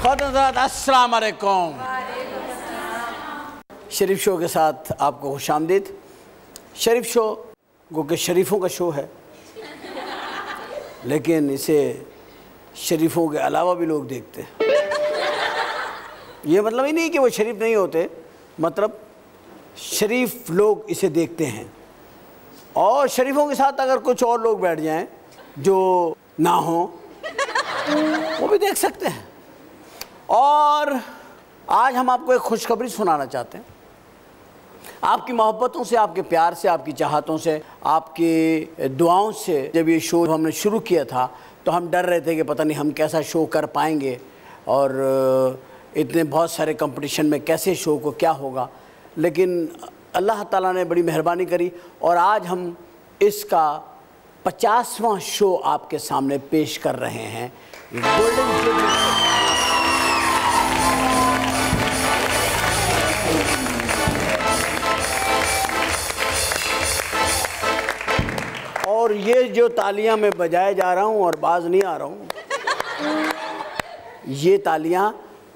ख़वातीन अस्सलाम वालेकुम। शरीफ शो के साथ आपको खुशामदीद। शरीफ शो गो के शरीफों का शो है, लेकिन इसे शरीफों के अलावा भी लोग देखते हैं। ये मतलब ही नहीं कि वो शरीफ नहीं होते, मतलब शरीफ लोग इसे देखते हैं और शरीफों के साथ अगर कुछ और लोग बैठ जाएं जो ना हो वो भी देख सकते हैं। और आज हम आपको एक खुशखबरी सुनाना चाहते हैं। आपकी मोहब्बतों से, आपके प्यार से, आपकी चाहतों से, आपकी दुआओं से जब ये शो हमने शुरू किया था तो हम डर रहे थे कि पता नहीं हम कैसा शो कर पाएंगे और इतने बहुत सारे कंपटीशन में कैसे शो को क्या होगा, लेकिन अल्लाह ताला ने बड़ी मेहरबानी करी और आज हम इसका 50वां शो आपके सामने पेश कर रहे हैं। गोल्डन और ये जो तालियां मैं बजाए जा रहा हूं और बाज नहीं आ रहा हूं, ये तालियां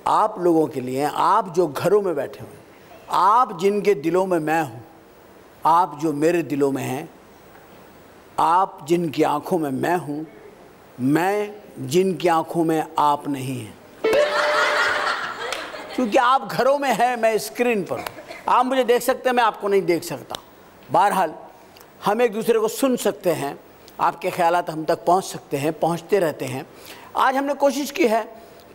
आप लोगों के लिए हैं, आप जो घरों में बैठे हुए, आप जिनके दिलों में मैं हूं, आप जो मेरे दिलों में हैं, आप जिनकी आंखों में मैं हूं, मैं जिनकी आंखों में आप नहीं हैं। क्योंकि आप घरों में हैं, मैं स्क्रीन पर, आप मुझे देख सकते हैं, मैं आपको नहीं देख सकता। बहरहाल हम एक दूसरे को सुन सकते हैं, आपके ख्यालात हम तक पहुंच सकते हैं, पहुंचते रहते हैं। आज हमने कोशिश की है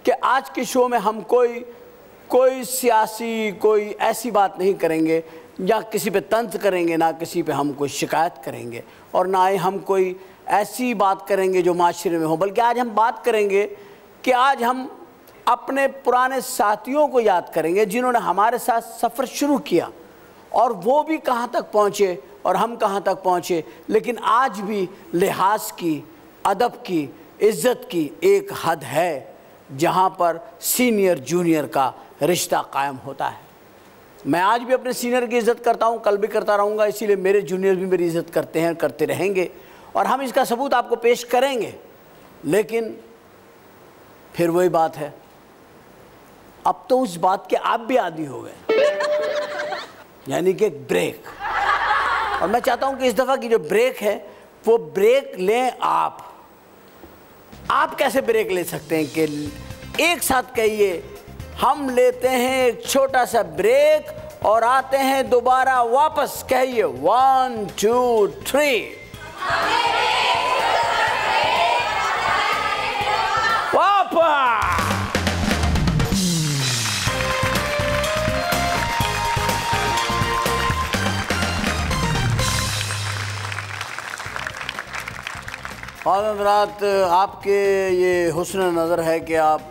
कि आज के शो में हम कोई सियासी, कोई ऐसी बात नहीं करेंगे या किसी पे तंज करेंगे, ना किसी पे हम कोई शिकायत करेंगे और ना ही हम कोई ऐसी बात करेंगे जो माशरे में हो, बल्कि आज हम बात करेंगे कि आज हम अपने पुराने साथियों को याद करेंगे जिन्होंने हमारे साथ सफ़र शुरू किया और वो भी कहाँ तक पहुँचे और हम कहाँ तक पहुँचे, लेकिन आज भी लिहाज की, अदब की, इज़्ज़त की एक हद है जहाँ पर सीनियर जूनियर का रिश्ता कायम होता है। मैं आज भी अपने सीनियर की इज़्ज़त करता हूँ, कल भी करता रहूँगा, इसीलिए मेरे जूनियर भी मेरी इज़्ज़त करते हैं, करते रहेंगे और हम इसका सबूत आपको पेश करेंगे। लेकिन फिर वही बात है, अब तो उस बात के आप भी आदी हो गए, यानी कि एक ब्रेक। और मैं चाहता हूँ कि इस दफ़ा की जो ब्रेक है वो ब्रेक लें आप। आप कैसे ब्रेक ले सकते हैं कि एक साथ कहिए, हम लेते हैं एक छोटा सा ब्रेक और आते हैं दोबारा वापस। कहिए 1 2 3 वापस। हज़रात, आपके ये हुस्न नज़र है कि आप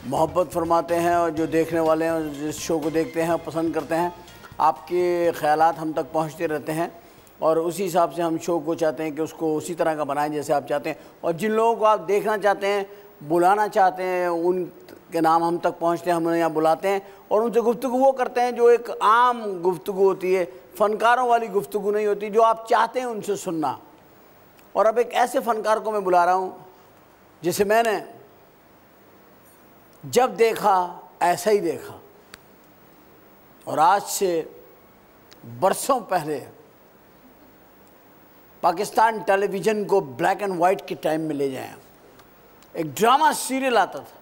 मोहब्बत फरमाते हैं और जो देखने वाले हैं, जिस शो को देखते हैं, पसंद करते हैं, आपके ख़यालात हम तक पहुंचते रहते हैं और उसी हिसाब से हम शो को चाहते हैं कि उसको उसी तरह का बनाएं जैसे आप चाहते हैं। और जिन लोगों को आप देखना चाहते हैं, बुलाना चाहते हैं, उनके नाम हम तक पहुँचते हैं, हम उन्हें यहाँ बुलाते हैं और उनसे गुफ्तगू वो करते हैं जो एक आम गुफ्तगू होती है, फ़नकारों वाली गुफ्तगू नहीं होती, जो आप चाहते हैं उनसे सुनना। और अब एक ऐसे फ़नकार को मैं बुला रहा हूँ जिसे मैंने जब देखा ऐसा ही देखा और आज से बरसों पहले पाकिस्तान टेलीविज़न को ब्लैक एंड वाइट के टाइम में ले जाए, एक ड्रामा सीरियल आता था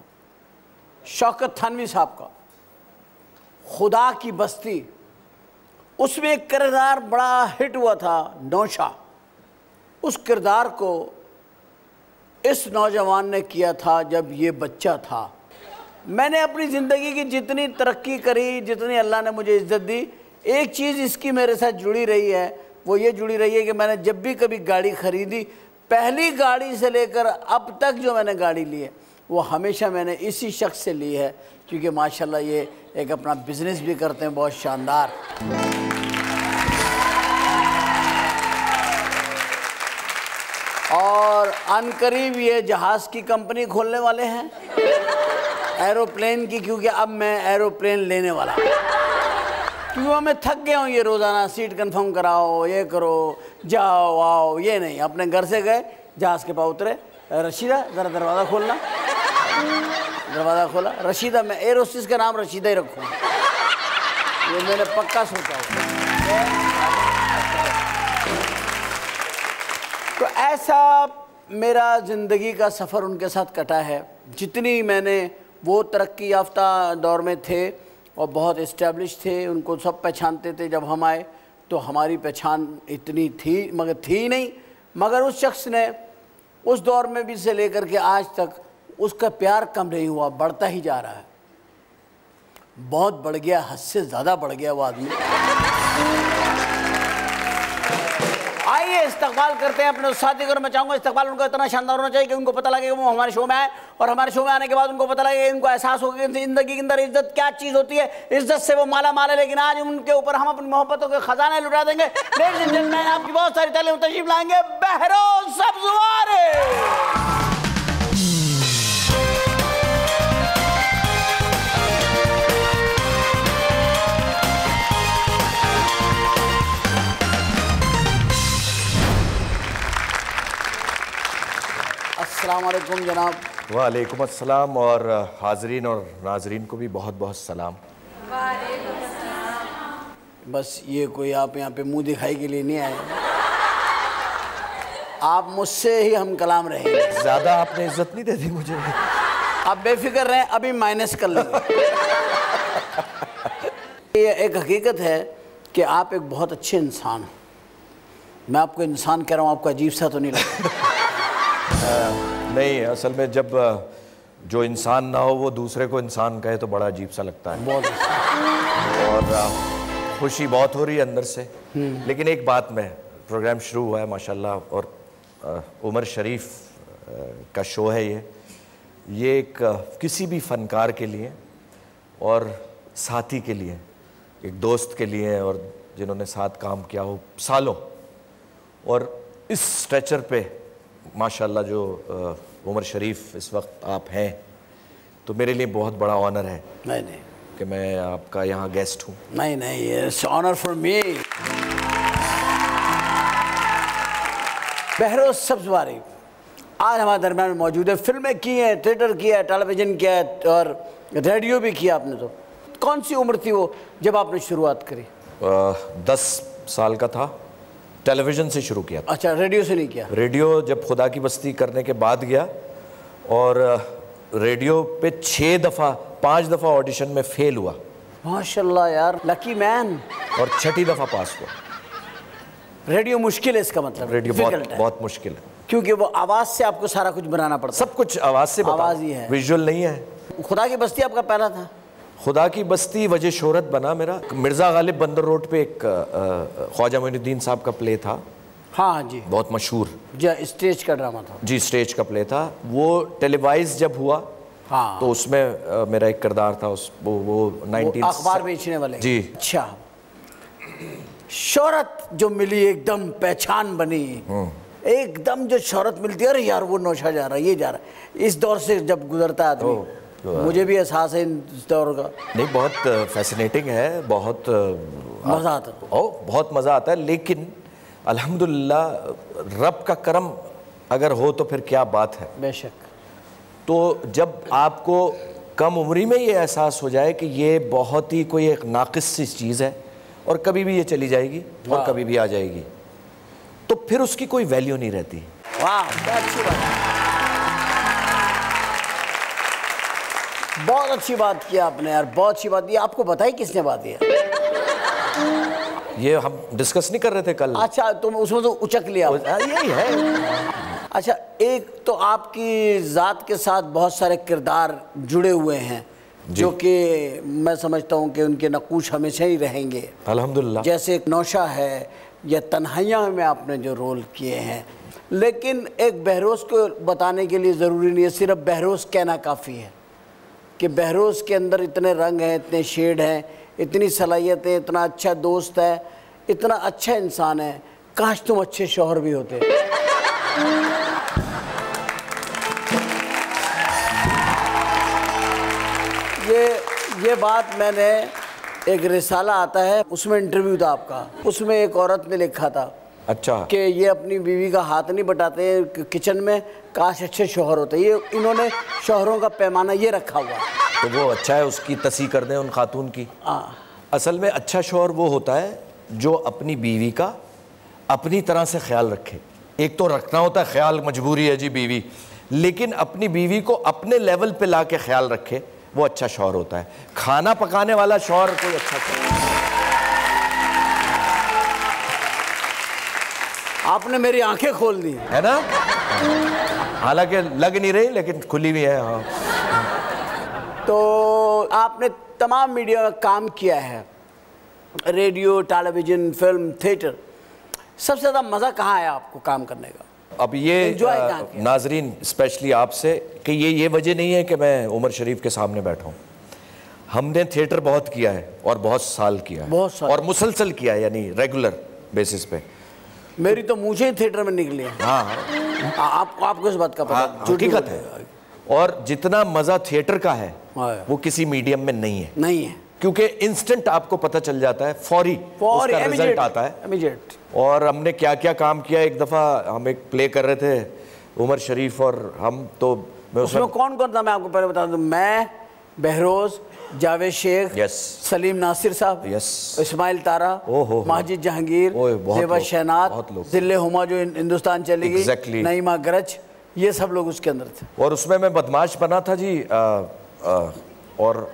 शौकत थानवी साहब का, खुदा की बस्ती। उसमें एक किरदार बड़ा हिट हुआ था, नौशा। उस किरदार को इस नौजवान ने किया था जब ये बच्चा था। मैंने अपनी ज़िंदगी की जितनी तरक्की करी, जितनी अल्लाह ने मुझे इज़्ज़त दी, एक चीज़ इसकी मेरे साथ जुड़ी रही है, वो ये जुड़ी रही है कि मैंने जब भी कभी गाड़ी ख़रीदी, पहली गाड़ी से लेकर अब तक जो मैंने गाड़ी ली है वो हमेशा मैंने इसी शख्स से ली है, क्योंकि माशाल्लाह ये एक अपना बिज़नेस भी करते हैं बहुत शानदार। और अनकरीब ये जहाज़ की कंपनी खोलने वाले हैं, एरोप्लेन की, क्योंकि अब मैं एरोप्लेन लेने वाला, क्योंकि मैं थक गया हूँ ये रोज़ाना सीट कंफर्म कराओ, ये करो, जाओ आओ, ये नहीं। अपने घर से गए, जहाज़ के पास उतरे, रशीदा ज़रा दरवाज़ा खोलना, दरवाज़ा खोला, रशीदा, मैं एयर होस्टेस का नाम रशीदा ही रखूँगा, ये मैंने पक्का सोचा हुआ। तो ऐसा मेरा ज़िंदगी का सफ़र उनके साथ कटा है। जितनी मैंने, वो तरक्की याफ्ता दौर में थे और बहुत इस्टेब्लिश थे, उनको सब पहचानते थे। जब हम आए तो हमारी पहचान इतनी थी मगर थी नहीं, मगर उस शख्स ने उस दौर में भी से लेकर के आज तक उसका प्यार कम नहीं हुआ, बढ़ता ही जा रहा है। बहुत बढ़ गया, हद से ज़्यादा बढ़ गया वो आदमी। आइए इस्तकबाल करते हैं अपने साथी को। मैं चाहूँगा इस्तकबाल उनका इतना शानदार होना चाहिए कि उनको पता लगे कि वो हमारे शो में आए, और हमारे शो में आने के बाद उनको पता लगे, उनको एहसास होगा कि ज़िंदगी के अंदर इज्जत क्या चीज़ होती है। इज्जत से वो माला माल है, लेकिन आज उनके ऊपर हम अपनी मोहब्बतों के खजाने लुटा देंगे। लेडीज़ एंड जेंटलमैन, आपकी बहुत सारी तालियां तशरीफ लाएंगे बहरोज सब्ज़वारे। अस्सलाम वालेकुम जनाब। वालेकुम अस्सलाम, और हाजरीन और नाजरीन को भी बहुत बहुत सलाम। बस ये कोई आप यहाँ पे मुंह दिखाई के लिए नहीं आए, आप मुझसे ही हम कलाम रहेंगे। ज़्यादा आपने इज्जत नहीं दे दी मुझे। आप बेफिक्र रहें, अभी माइनस कर लेंगे। ये एक हकीकत है कि आप एक बहुत अच्छे इंसान हो। मैं आपको इंसान कह रहा हूँ, आपको अजीब सा तो नहीं लगता? नहीं, असल में जब जो इंसान ना हो वो दूसरे को इंसान कहे तो बड़ा अजीब सा लगता है। बहुत और खुशी बहुत हो रही है अंदर से। लेकिन एक बात में, प्रोग्राम शुरू हुआ है माशाल्लाह, और उमर शरीफ का शो है ये एक किसी भी फनकार के लिए और साथी के लिए, एक दोस्त के लिए, और जिन्होंने साथ काम किया हो सालों, और इस स्ट्रेचर पे माशाल्लाह जो उमर शरीफ इस वक्त आप हैं, तो मेरे लिए बहुत बड़ा ऑनर है। नहीं कि मैं आपका यहाँ गेस्ट हूँ। नहीं, it's honour for me. Behroz Sabzwari आज हमारे दरम्यान में मौजूद है। फिल्में की हैं, थिएटर किया है, टेलीविज़न किया है, और रेडियो भी किया आपने। तो कौन सी उम्र थी वो जब आपने शुरुआत करी? 10 साल का था। टेलीविज़न से शुरू किया था। अच्छा, रेडियो से नहीं किया? रेडियो जब खुदा की बस्ती करने के बाद गया, और रेडियो पे 5 दफ़ा ऑडिशन में फेल हुआ। माशाल्लाह यार, लकी मैन। और 6ठी दफ़ा पास हुआ। रेडियो मुश्किल है, इसका मतलब? रेडियो बहुत मुश्किल है, क्योंकि वो आवाज़ से आपको सारा कुछ बनाना पड़ता है। सब कुछ आवाज़ से, आवाज़ ही है, विजुअल नहीं है। खुदा की बस्ती आपका पहला था? खुदा की बस्ती वजह शोहरत बना मेरा। मिर्ज़ा गालिब बंदर रोड पे एक ख्वाजा मोइनुद्दीन साहब का प्ले था। हाँ जी, बहुत मशहूर। जी, स्टेज का ड्रामा था। जी, स्टेज का प्ले था। वो टेलीवाइज जब हुआ, हाँ, तो उसमें मेरा एक किरदार था। वो 19 अखबार बेचने वाले। जी। अच्छा, शोहरत जो मिली, एकदम पहचान बनी, एकदम जो शोहरत मिलती है, अरे यार वो नौशा जा रहा है, ये जा रहा है। इस दौर से जब गुजरता है आदमी, मुझे भी एहसास है इस दौर का। नहीं, बहुत फैसिनेटिंग है, बहुत मज़ा आता है। बहुत मज़ा आता है। लेकिन अल्हम्दुलिल्लाह रब का करम अगर हो तो फिर क्या बात है। बेशक। तो जब आपको कम उम्री में ये एहसास हो जाए कि ये बहुत ही कोई एक नाक़िस सी चीज़ है, और कभी भी ये चली जाएगी और कभी भी आ जाएगी, तो फिर उसकी कोई वैल्यू नहीं रहती। वाह, क्या अच्छी बात है। बहुत अच्छी बात की आपने यार, बहुत अच्छी बात। ये आपको बताई किसने बात? ये हम डिस्कस नहीं कर रहे थे कल? अच्छा, तुम उसमें तो उचक लिया। यही है। अच्छा, एक तो आपकी ज़ात के साथ बहुत सारे किरदार जुड़े हुए हैं, जो कि मैं समझता हूँ कि उनके नकूश हमेशा ही रहेंगे अल्हम्दुलिल्लाह। जैसे एक नौशा है या तन्हाइयाँ में आपने जो रोल किए हैं। लेकिन एक बहरोज़ को बताने के लिए ज़रूरी नहीं है सिर्फ बहरोज़ कहना काफ़ी है कि बहरोज़ के अंदर इतने रंग हैं, इतने शेड हैं, इतनी सलाहियतें, इतना अच्छा दोस्त है, इतना अच्छा इंसान है। काश तुम अच्छे शौहर भी होते। ये बात मैंने, एक रिसाला आता है उसमें इंटरव्यू था आपका, उसमें एक औरत ने लिखा था अच्छा। कि ये अपनी बीवी का हाथ नहीं बटाते किचन में, काश अच्छे शौहर होते। ये इन्होंने शौहरों का पैमाना ये रखा हुआ। तो वो अच्छा है, उसकी तसी कर दें उन खातून की। असल में अच्छा शौहर वो होता है जो अपनी बीवी का अपनी तरह से ख्याल रखे। एक तो रखना होता है ख्याल, मजबूरी है जी बीवी, लेकिन अपनी बीवी को अपने लेवल पे ला के ख्याल रखे, वो अच्छा शौहर होता है। खाना पकाने वाला शौहर कोई अच्छा शौहर। आपने मेरी आंखें खोल दी है ना, हालांकि लग नहीं रही लेकिन खुली भी है। हाँ। तो आपने तमाम मीडिया में काम किया है, रेडियो, टेलीविजन, फिल्म, थिएटर। सबसे ज़्यादा मज़ा कहाँ आया आपको काम करने का? अब ये नाजरीन स्पेशली आपसे कि ये वजह नहीं है कि मैं उमर शरीफ के सामने बैठा हूँ। हमने थिएटर बहुत किया है और बहुत साल किया है, बहुत साल, और मुसलसल किया है, यानी रेगुलर बेसिस पे। मेरी तो मुझे ही थिएटर में निकली है। हाँ, आपको इस बात का पता? हकीकत है। और जितना मज़ा थिएटर का है वो किसी मीडियम में नहीं है, क्योंकि इंस्टेंट आपको पता चल जाता है, फौरी उसका रिजल्ट आता है। और हमने क्या क्या काम किया। एक दफ़ा हम एक प्ले कर रहे थे उमर शरीफ और हम, तो मैं उसमें कौन कौन था मैं आपको पहले बता दूं। मैं, बहरोज, जावेद शेख, सलीम नासिर साहब, इस्माइल तारा, माजिद जहांगीर, जेबा शहनाद, दिल्ले हुमा जो हिंदुस्तान चली गई, नईमा गरज, ये सब लोग उसके अंदर थे। और उसमें मैं बदमाश बना था जी। और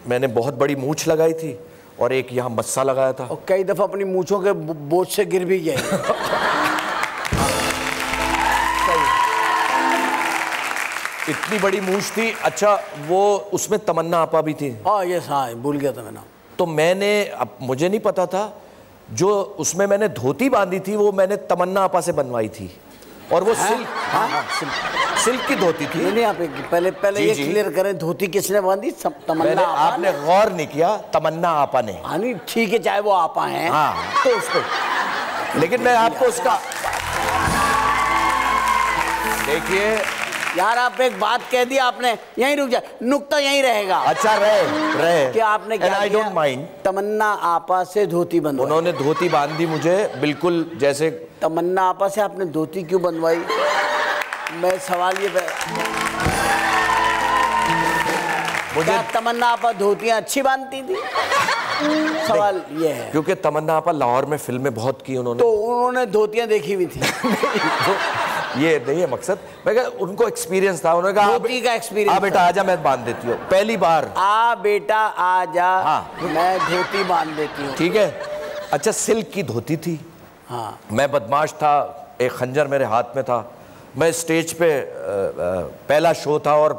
मैंने बहुत बड़ी मूंछ लगाई थी और एक यहाँ मस्सा लगाया था, और कई दफा अपनी मूंछों के बोझ से गिर भी गया। इतनी बड़ी मूंछ थी। अच्छा, वो उसमें तमन्ना आपा भी थी। हाँ, भूल गया था मैं नाम। तो मैंने, अब मुझे नहीं पता था, जो उसमें मैंने धोती बांधी थी वो मैंने तमन्ना आपा से बनवाई थी, और वो सिल्क की धोती थी। नहीं, आप पहले ये क्लियर करें, धोती किसने बांधी? तमन्ना आपा। आपने गौर नहीं किया, तमन्ना आपा ने। हाँ, नहीं ठीक है, चाहे वो आपा हैं। हाँ, तो उसको, लेकिन मैं आपको उसका, देखिए यार, आप एक बात कह दी आपने, यहीं रुक जाए, नुक्ता यहीं रहेगा। अच्छा, रहे कि आपने क्या आई डोंट माइंड। तमन्ना आपा से धोती बनवाई। उन्होंने धोती बांधी मुझे बिल्कुल जैसे। तमन्ना आपा से आपने धोती क्यों बनवाई? मैं सवाल ये मुझे, तमन्ना आपा धोतियां अच्छी बांधती थी? सवाल ये है। क्योंकि तमन्ना आपा लाहौर में फिल्में बहुत की उन्होंने, तो उन्होंने धोतियां देखी हुई थी। ये नहीं है मकसद, मैं कहा उनको एक्सपीरियंस था। उन्होंने कहा धोती का एक्सपीरियंस। बेटा आजा, मैं बांध देती हूँ। पहली बार बेटा आजा, मैं धोती बांध देती हूँ। ठीक है। अच्छा, सिल्क की धोती थी। हाँ, मैं बदमाश था, एक खंजर मेरे हाथ में था। मैं स्टेज पे पहला शो था, और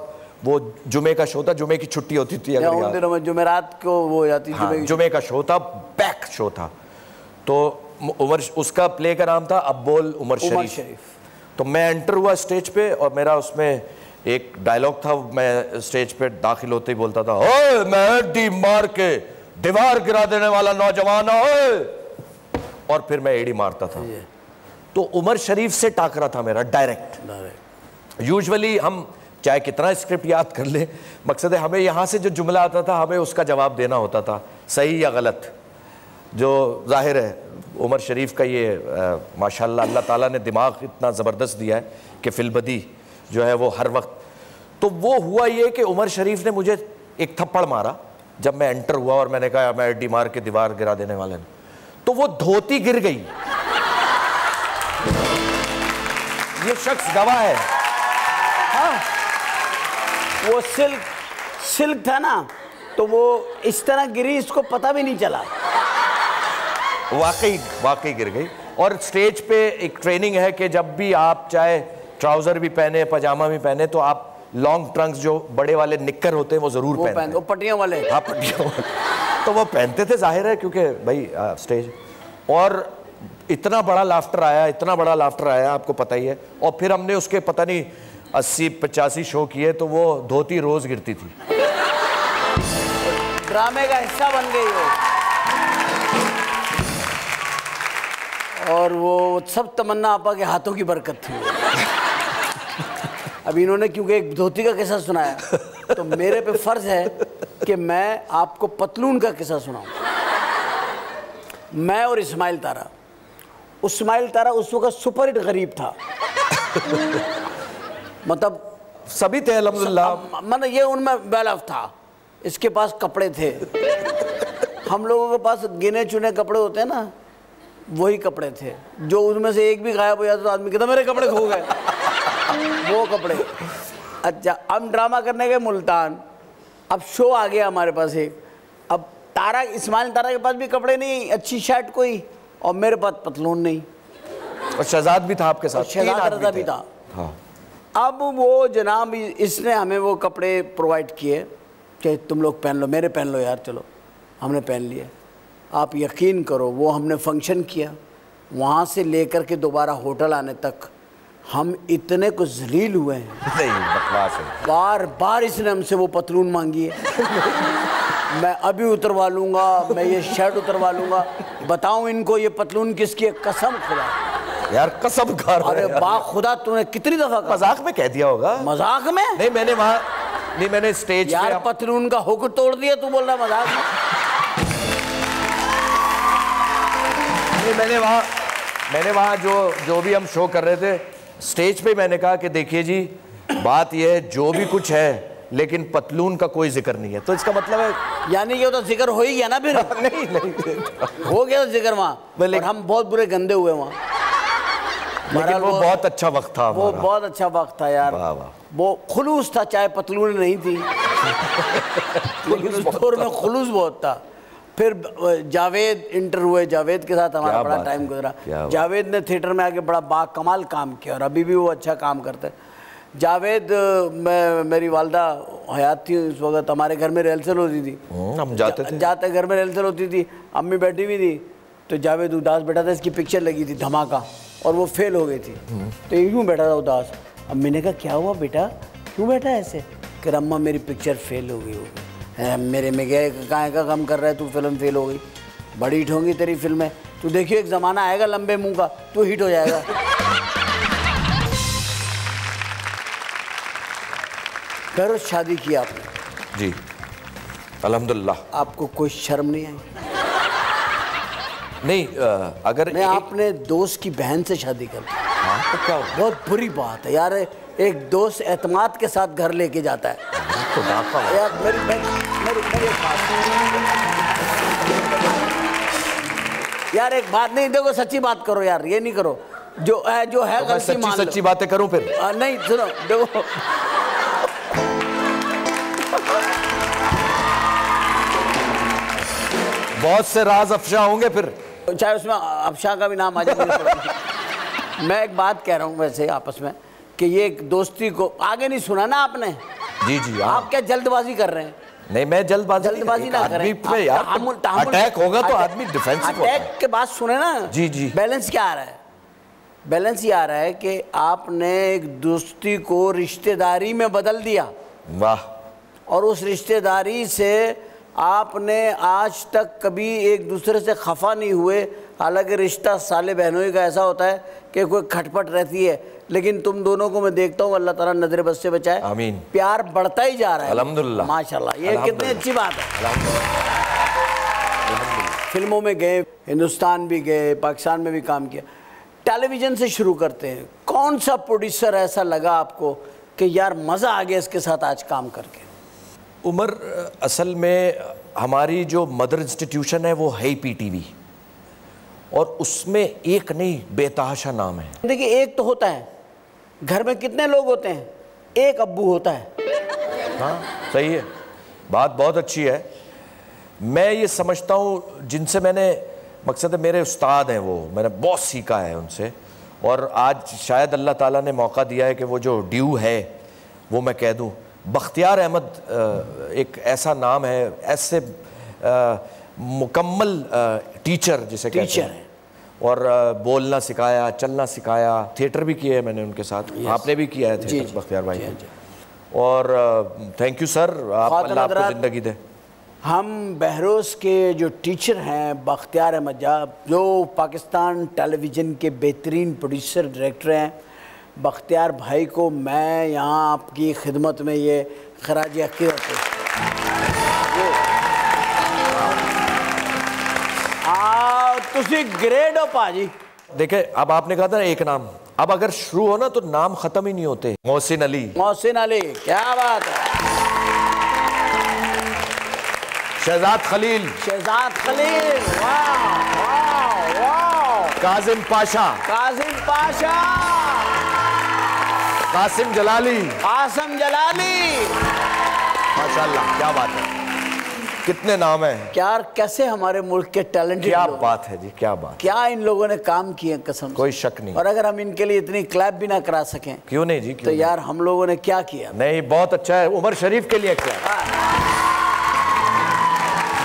वो जुमे का शो था, जुमे की छुट्टी होती थी अगर उन दिनों में जुमेरात को वो हो जाती थी। जुमे का शो था, पैक शो था। तो उमर, उसका प्ले का नाम था अब बोल उमर शरीफ। तो मैं एंटर हुआ स्टेज पे, और मेरा उसमें एक डायलॉग था। मैं स्टेज पे दाखिल होते ही बोलता था, ओए मैं एडी मार के दीवार गिरा देने वाला नौजवान, ओए। और फिर मैं एडी मारता था। तो उमर शरीफ से टाकरा था मेरा डायरेक्ट। यूजुअली हम चाहे कितना स्क्रिप्ट याद कर ले, मकसद है हमें यहाँ से जो जुमला आता था हमें उसका जवाब देना होता था, सही या गलत। जो जाहिर है उमर शरीफ का ये माशाल्लाह अल्लाह ताला ने दिमाग इतना ज़बरदस्त दिया है कि फिलबदी जो है वो हर वक्त। तो वो हुआ ये कि उमर शरीफ ने मुझे एक थप्पड़ मारा जब मैं एंटर हुआ, और मैंने कहा मैं एडी मार के दीवार गिरा देने वाले ने। तो वो धोती गिर गई। ये शख्स गवाह है। हाँ, वो सिल्क था ना, तो वो इस तरह गिरी, इसको पता भी नहीं चला। वाकई गिर गई। और स्टेज पे एक ट्रेनिंग है कि जब भी आप चाहे ट्राउजर भी पहने, पजामा भी पहने, तो आप लॉन्ग ट्रंक्स जो बड़े वाले निक्कर होते हैं वो जरूर पहनते हैं। पट्टियों वाले। हाँ, पट्टियों वाले। तो वो पहनते थे, जाहिर है, क्योंकि भाई स्टेज। और इतना बड़ा लाफ्टर आया, आपको पता ही है। और फिर हमने उसके पता नहीं 80-85 शो किए, तो वो धोती रोज गिरती थी। ड्रामे का हिस्सा बन गई हो। और वो सब तमन्ना आपा के हाथों की बरकत थी। अब इन्होंने क्योंकि एक धोती का किस्सा सुनाया, तो मेरे पे फर्ज है कि मैं आपको पतलून का किस्सा सुनाऊं। मैं और इस्माइल तारा इस्माइल तारा उस वक्त सुपर हिट गरीब था। मतलब सभी थे अल्हम्दुलिल्लाह, मतलब ये उनमें वेल ऑफ था, इसके पास कपड़े थे। हम लोगों के पास गिने चुने कपड़े होते हैं ना, वही कपड़े थे, जो उनमें से एक भी गायब हो जाता तो आदमी कहता मेरे कपड़े खो गए। वो कपड़े। अच्छा, हम ड्रामा करने गए मुल्तान, अब शो आ गया हमारे पास एक, अब तारा इस्माइल तारा के पास भी कपड़े नहीं, अच्छी शर्ट कोई, और मेरे पास पतलून नहीं, और शहजाद भी था आपके साथ, शहजाद रजा भी था। हाँ। अब वो जनाब इसने हमें वो कपड़े प्रोवाइड किए कि तुम लोग पहन लो, मेरे पहन लो यार, चलो हमने पहन लिए। आप यकीन करो वो हमने फंक्शन किया, वहाँ से लेकर के दोबारा होटल आने तक हम इतने को जलील हुए हैं। नहीं, बकवास है। बार बार इसने हमसे वो पतलून मांगी है। मैं अभी उतरवा लूँगा, मैं ये शर्ट उतरवा लूँगा, बताऊँ इनको ये पतलून किसकी है, कसम खुदा यार, कसम खा रहा है। अरे बा खुदा तूने कितनी दफा कहा? मजाक में कह दिया होगा। मजाक में? नहीं, मैंने वहाँ नहीं, मैंने स्टेज यार पतलून का हुक्म तोड़ दिया, तू बोल रहा मजाक में? नहीं, मैंने वहाँ जो भी हम शो कर रहे थे, स्टेज पे मैंने कहा कि देखिए जी, बात यह है जो भी कुछ है, लेकिन पतलून का कोई जिक्र नहीं है। तो इसका मतलब है, यानी ये तो जिक्र हो ही गया ना फिर। नहीं हो गया जिक्र वहाँ, और हम बहुत बुरे गंदे हुए वहाँ। लेकिन वो बहुत अच्छा वक्त था, वो बहुत अच्छा वक्त था यार। वाह वाह। वो खुलूस था, चाहे पतलून नहीं थी, लेकिन उस दौर में खुलूस बहुत था। फिर जावेद इंटर हुए, जावेद के साथ हमारा बड़ा टाइम गुजरा। जावेद ने थिएटर में आके बड़ा बाकमाल काम किया, और अभी भी वो अच्छा काम करते हैं। जावेद, मेरी वालदा हयात थी उस वक्त, हमारे घर में रिहर्सल होती थी, हम जाते घर में रिहर्सल होती थी, अम्मी बैठी हुई थी, तो जावेद उदास बैठा था, इसकी पिक्चर लगी थी धमाका, और वो फेल हो गई थी, तो यूँ बैठा था उदास। अम्मी ने कहा क्या हुआ बेटा, क्यों बैठा है ऐसे? कि अम्मा मेरी पिक्चर फेल हो गई मेरे में गए, कहाँ का काम कर रहा है तू, फिल्म फेल हो गई, बड़ी हिट होंगी तेरी फिल्में, तू देखियो एक ज़माना आएगा लंबे मुंह का, तू हिट हो जाएगा। फिर शादी की आपने? जी अल्हम्दुलिल्लाह। आपको कोई शर्म नहीं आई? नहीं, अगर नहीं, आपने दोस्त की बहन से शादी कर ली। हाँ, तो क्या हुआ? बहुत बुरी बात है यार, एक दोस्त एतमाद के साथ घर लेके जाता है। तो यार मेरी यार एक बात नहीं, देखो सच्ची बात करो यार, ये नहीं करो जो है तो गलती मान लो। सच्ची बातें करूं फिर? नहीं सुनो, देखो बहुत से राज अफशा होंगे फिर, चाहे उसमें अफशा का भी नाम आ जाए। मैं एक बात कह रहा हूँ वैसे आपस में कि ये एक दोस्ती को आगे नहीं सुना ना आपने। जी जी। आप क्या जल्दबाजी कर रहे हैं? नहीं, मैं जल्दबाजी ना करें। अटैक होगा तो आदमी डिफेंसिव होता है। अटैक के बाद सुने ना। जी जी। बैलेंस क्या आ रहा है? बैलेंस ये आ रहा है कि आपने एक दोस्ती को रिश्तेदारी में बदल दिया। वाह। और उस रिश्तेदारी से आपने आज तक कभी एक दूसरे से खफा नहीं हुए। हालांकि रिश्ता साले बहनों का ऐसा होता है कि कोई खटपट रहती है, लेकिन तुम दोनों को मैं देखता हूँ, अल्लाह ताला नजर बस से बचाए, आमीन, प्यार बढ़ता ही जा रहा है अल्हम्दुलिल्लाह, माशाल्लाह। ये कितनी अच्छी बात है। फिल्मों में गए, हिंदुस्तान भी गए, पाकिस्तान में भी काम किया। टेलीविज़न से शुरू करते हैं, कौन सा प्रोड्यूसर ऐसा लगा आपको कि यार मज़ा आ गया इसके साथ आज काम करके? उमर, असल में हमारी जो मदर इंस्टीट्यूशन है वो है PTV, और उसमें एक नहीं बेतहाशा नाम है। देखिए, एक तो होता है घर में कितने लोग होते हैं, एक अब्बू होता है। हाँ सही है, बात बहुत अच्छी है। मैं ये समझता हूँ जिनसे मैंने, मकसद है मेरे उस्ताद हैं वो, मैंने बहुत सीखा है उनसे, और आज शायद अल्लाह ताला ने मौका दिया है कि वो जो ड्यू है वो मैं कह दूँ। बख्तियार अहमद एक ऐसा नाम है, ऐसे मुकम्मल टीचर जिसे कहते हैं, और बोलना सिखाया, चलना सिखाया, थिएटर भी किया है मैंने उनके साथ। आपने भी किया है थिएटर बख्तियार भाई ने, और थैंक यू सर, आप अल्लाह आपको ज़िंदगी दे। हम बहरोज़ के जो टीचर हैं बख्तियार अहमद जो पाकिस्तान टेलीविज़न के बेहतरीन प्रोड्यूसर डायरेक्टर हैं, बख्तियार भाई को मैं यहाँ आपकी खिदमत में ये खराज अक़ीदत तुसी ग्रेट हो पाजी। देखे, अब आपने कहा था ना एक नाम, अब अगर शुरू हो ना तो नाम खत्म ही नहीं होते। मोहसिन अली। मोहसिन अली, क्या बात है। शहजाद खलील। शहजाद खलील, वाह वाह वाह। काजिम पाशा। काजिम पाशा। कासिम जलाली। कासिम जलाली। माशाल्लाह, क्या बात है, कितने नाम हैं। क्या कैसे हमारे मुल्क के टैलेंटेड, क्या बात है जी, क्या बात, क्या इन लोगों ने काम किए कसम से। कोई शक नहीं। और अगर हम इनके लिए इतनी क्लैप भी ना करा सकें, क्यों नहीं जी, क्यों तो नहीं? यार हम लोगों ने क्या किया। नहीं, बहुत अच्छा है। उमर शरीफ के लिए क्या,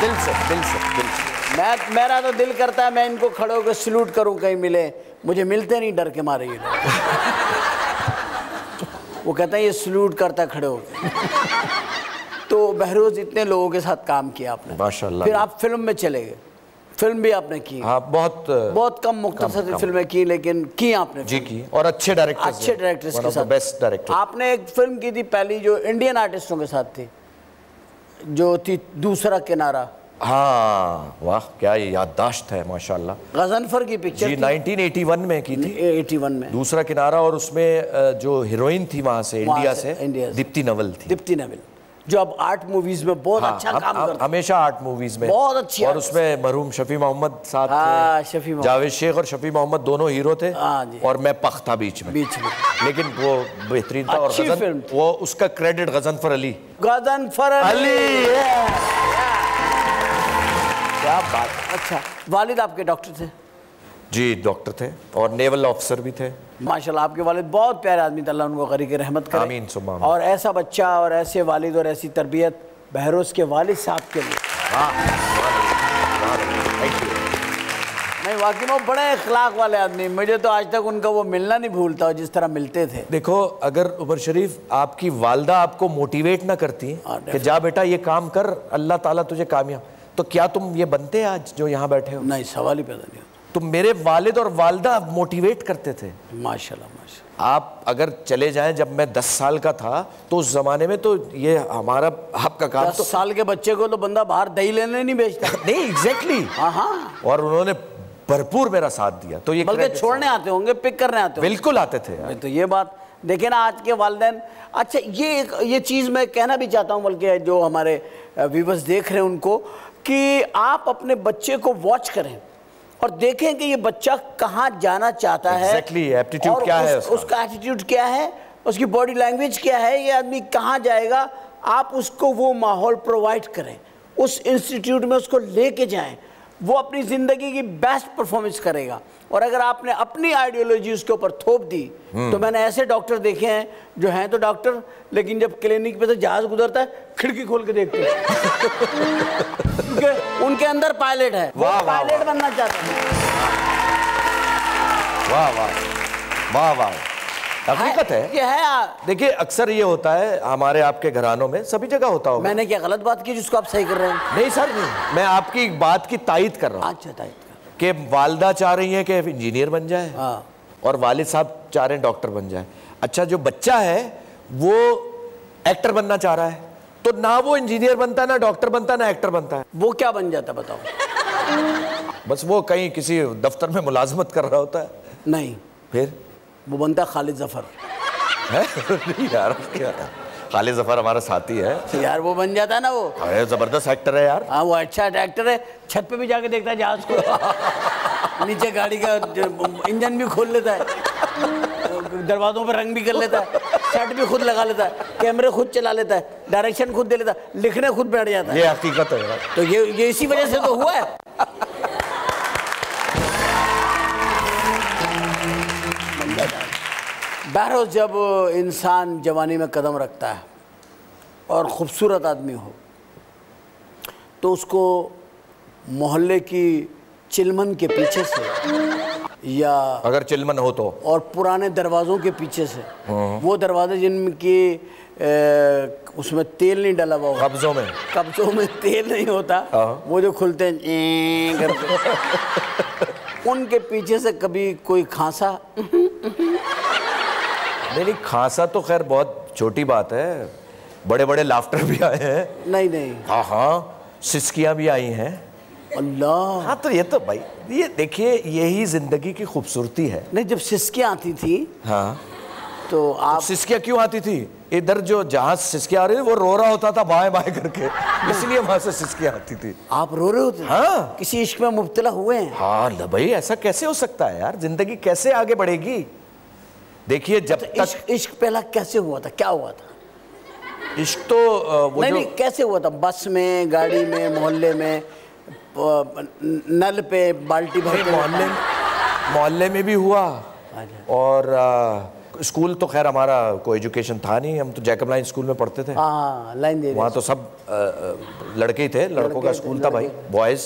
दिल से दिल से दिल से। मेरा तो दिल करता है मैं इनको खड़े होकर सल्यूट करूं कहीं मिले, मुझे मिलते नहीं डर के मारे ये लोग। वो कहता है ये सल्यूट करता है खड़े होकर। तो बहरोज इतने लोगों के साथ काम किया आपने, माशाल्लाह। फिर आप फिल्म में चले गए, फिल्म भी आपने की। हाँ, बहुत कम मुख्तसर फिल्में की, लेकिन की आपने जी की, और अच्छे डायरेक्टर्स, अच्छे डायरेक्टर्स के साथ, बेस्ट डायरेक्टर। आपने एक फिल्म की थी पहली जो इंडियन आर्टिस्टों के साथ थी, जो थी दूसरा किनारा। हाँ, वाह, क्या ये याददाश्त है माशाल्लाह। गजनफर की पिक्चर जी, 1981 में की थी, 81 में, दूसरा किनारा। और उसमें जो हीरोइन थी वहां से इंडिया से दीप्ति नवल थी। दीप्ति नवल, जो अब आर्ट मूवीज में बहुत अच्छा काम करती है, हमेशा आर्ट मूवीज में बहुत अच्छी। और उसमें मरहूम शफी मोहम्मद साथ थे, जावेद शेख और शफी मोहम्मद दोनों हीरो थे, और मैं पख था बीच में। लेकिन वो बेहतरीन था। और वो उसका क्रेडिट गजनफर अली। गजनफर अली, क्या बात। अच्छा, वालिद आपके डॉक्टर थे? जी, डॉक्टर थे और नेवल ऑफिसर भी थे। माशाल्लाह, आपके वालिद बहुत प्यारे आदमी थे, अल्लाह उनको गरीब की रहमत करे। आमीन सुम्मा आमीन। और ऐसा बच्चा और ऐसे वालिद और ऐसी तरबियत बहरोज के वालिद साहब के लिए। नहीं, वाकई में बड़े इखलाक वाले आदमी, मुझे तो आज तक उनका वो मिलना नहीं भूलता जिस तरह मिलते थे। देखो, अगर उमर शरीफ आपकी वालदा आपको मोटिवेट ना करती कि जा बेटा ये काम कर, अल्लाह ताला तुझे कामयाब, तो क्या तुम ये बनते आज जो यहाँ बैठे हो? नहीं, सवाल ही पैदा नहीं होता। तो मेरे वालिद और वालदा मोटिवेट करते थे। माशाल्लाह माशाल्लाह। आप अगर चले जाएं, जब मैं 10 साल का था तो उस जमाने में तो ये हमारा आपका काम 10 साल के बच्चे को तो बंदा बाहर दही लेने नहीं भेजता। नहीं, एग्जैक्टली। हाँ, और उन्होंने भरपूर मेरा साथ दिया। तो ये बल्कि छोड़ने आते होंगे, पिक करने आते होंगे। बिल्कुल आते थे यार। तो ये बात देखे ना आज के वालिदैन। अच्छा, ये चीज़ मैं कहना भी चाहता हूँ, बल्कि जो हमारे व्यूअर्स देख रहे हैं उनको, कि आप अपने बच्चे को वॉच करें और देखें कि ये बच्चा कहाँ जाना चाहता है। एप्टीट्यूड क्या है उसका एटीट्यूड क्या है, उसकी बॉडी लैंग्वेज क्या है, ये आदमी कहाँ जाएगा। आप उसको वो माहौल प्रोवाइड करें, उस इंस्टीट्यूट में उसको लेके जाएं, वो अपनी ज़िंदगी की बेस्ट परफॉर्मेंस करेगा। और अगर आपने अपनी आइडियोलॉजी उसके ऊपर थोप दी, तो मैंने ऐसे डॉक्टर देखे हैं जो हैं तो डॉक्टर, लेकिन जब क्लिनिक पे से जहाज गुजरता है खिड़की खोल के देखते हैं। उनके अंदर पायलट है, वो पायलट बनना चाहता है। वाह वाह वाह वाह, हकीकत है ये है। देखिए, अक्सर ये होता है हमारे आपके घरानों में, सभी जगह होता होगा। मैंने क्या गलत बात की जिसको आप सही कर रहे हैं? नहीं सर, नहीं, मैं आपकी बात की तायीद कर रहा हूँ। अच्छा, तायीद कि वालदा चाह रही है कि इंजीनियर बन जाए, और वालिद साहब चाह रहे हैं डॉक्टर बन जाए। अच्छा, जो बच्चा है वो एक्टर बनना चाह रहा है, तो ना वो इंजीनियर बनता है, ना डॉक्टर बनता है, ना एक्टर बनता है। वो क्या बन जाता है बताओ? बस वो कहीं किसी दफ्तर में मुलाजमत कर रहा होता है। नहीं, फिर वो बनता खालिद जफर है। यार, क्या खालिद जफर हमारा साथी है यार, वो बन जाता है ना। वो अरे जबरदस्त एक्टर है यार। हाँ, वो अच्छा एक्टर है। छत पे भी जाके देखता है जहाज को, नीचे गाड़ी का इंजन भी खोल लेता है, दरवाजों पर रंग भी कर लेता है, शर्ट भी खुद लगा लेता है, कैमरे खुद चला लेता है, डायरेक्शन खुद दे लेता है, लिखने खुद बैठ जाता है। ये हकीकत है यार। तो ये इसी वजह से तो हुआ है। बहरहाल, जब इंसान जवानी में कदम रखता है और ख़ूबसूरत आदमी हो, तो उसको मोहल्ले की चिलमन के पीछे से, या अगर चिलमन हो तो, और पुराने दरवाज़ों के पीछे से, वो दरवाजे जिनकी उसमें तेल नहीं डला हुआ, कब्ज़ों में तेल नहीं होता, वो जो खुलते हैं करके, उनके पीछे से कभी कोई खांसा? नहीं, खांसा तो खैर बहुत छोटी बात है, बड़े बड़े लाफ्टर भी आए हैं। नहीं, हाँ, सिसकियाँ भी आई हैं, अल्लाह। हाँ तो ये तो भाई, ये देखिए यही जिंदगी की खूबसूरती है। नहीं, जब सिसकियाँ आती थी हाँ तो आप सिसकियाँ क्यों आती थी? इधर जो जहां सिसकियाँ आ रही थी वो रो रहा होता था बाएं बाएं करके, इसलिए वहां से सिसकियाँ आती थी। आप रो रहे होते? हाँ किसी इश्क में मुब्तला हुए हैं? हाँ भाई, ऐसा कैसे हो सकता है यार? जिंदगी कैसे आगे बढ़ेगी? देखिए जब तक इश्क पहला कैसे हुआ था, क्या हुआ था? इश्क तो वो नहीं, कैसे हुआ था? बस में, गाड़ी में, मोहल्ले में, नल पे बाल्टी भर के? मोहल्ले में भी हुआ, और स्कूल तो खैर हमारा कोई एजुकेशन था नहीं, हम तो जैकब लाइन स्कूल में पढ़ते थे। हाँ, लाइन दे, वहाँ तो सब लड़के ही थे, लड़कों का स्कूल था भाई, बॉयज़।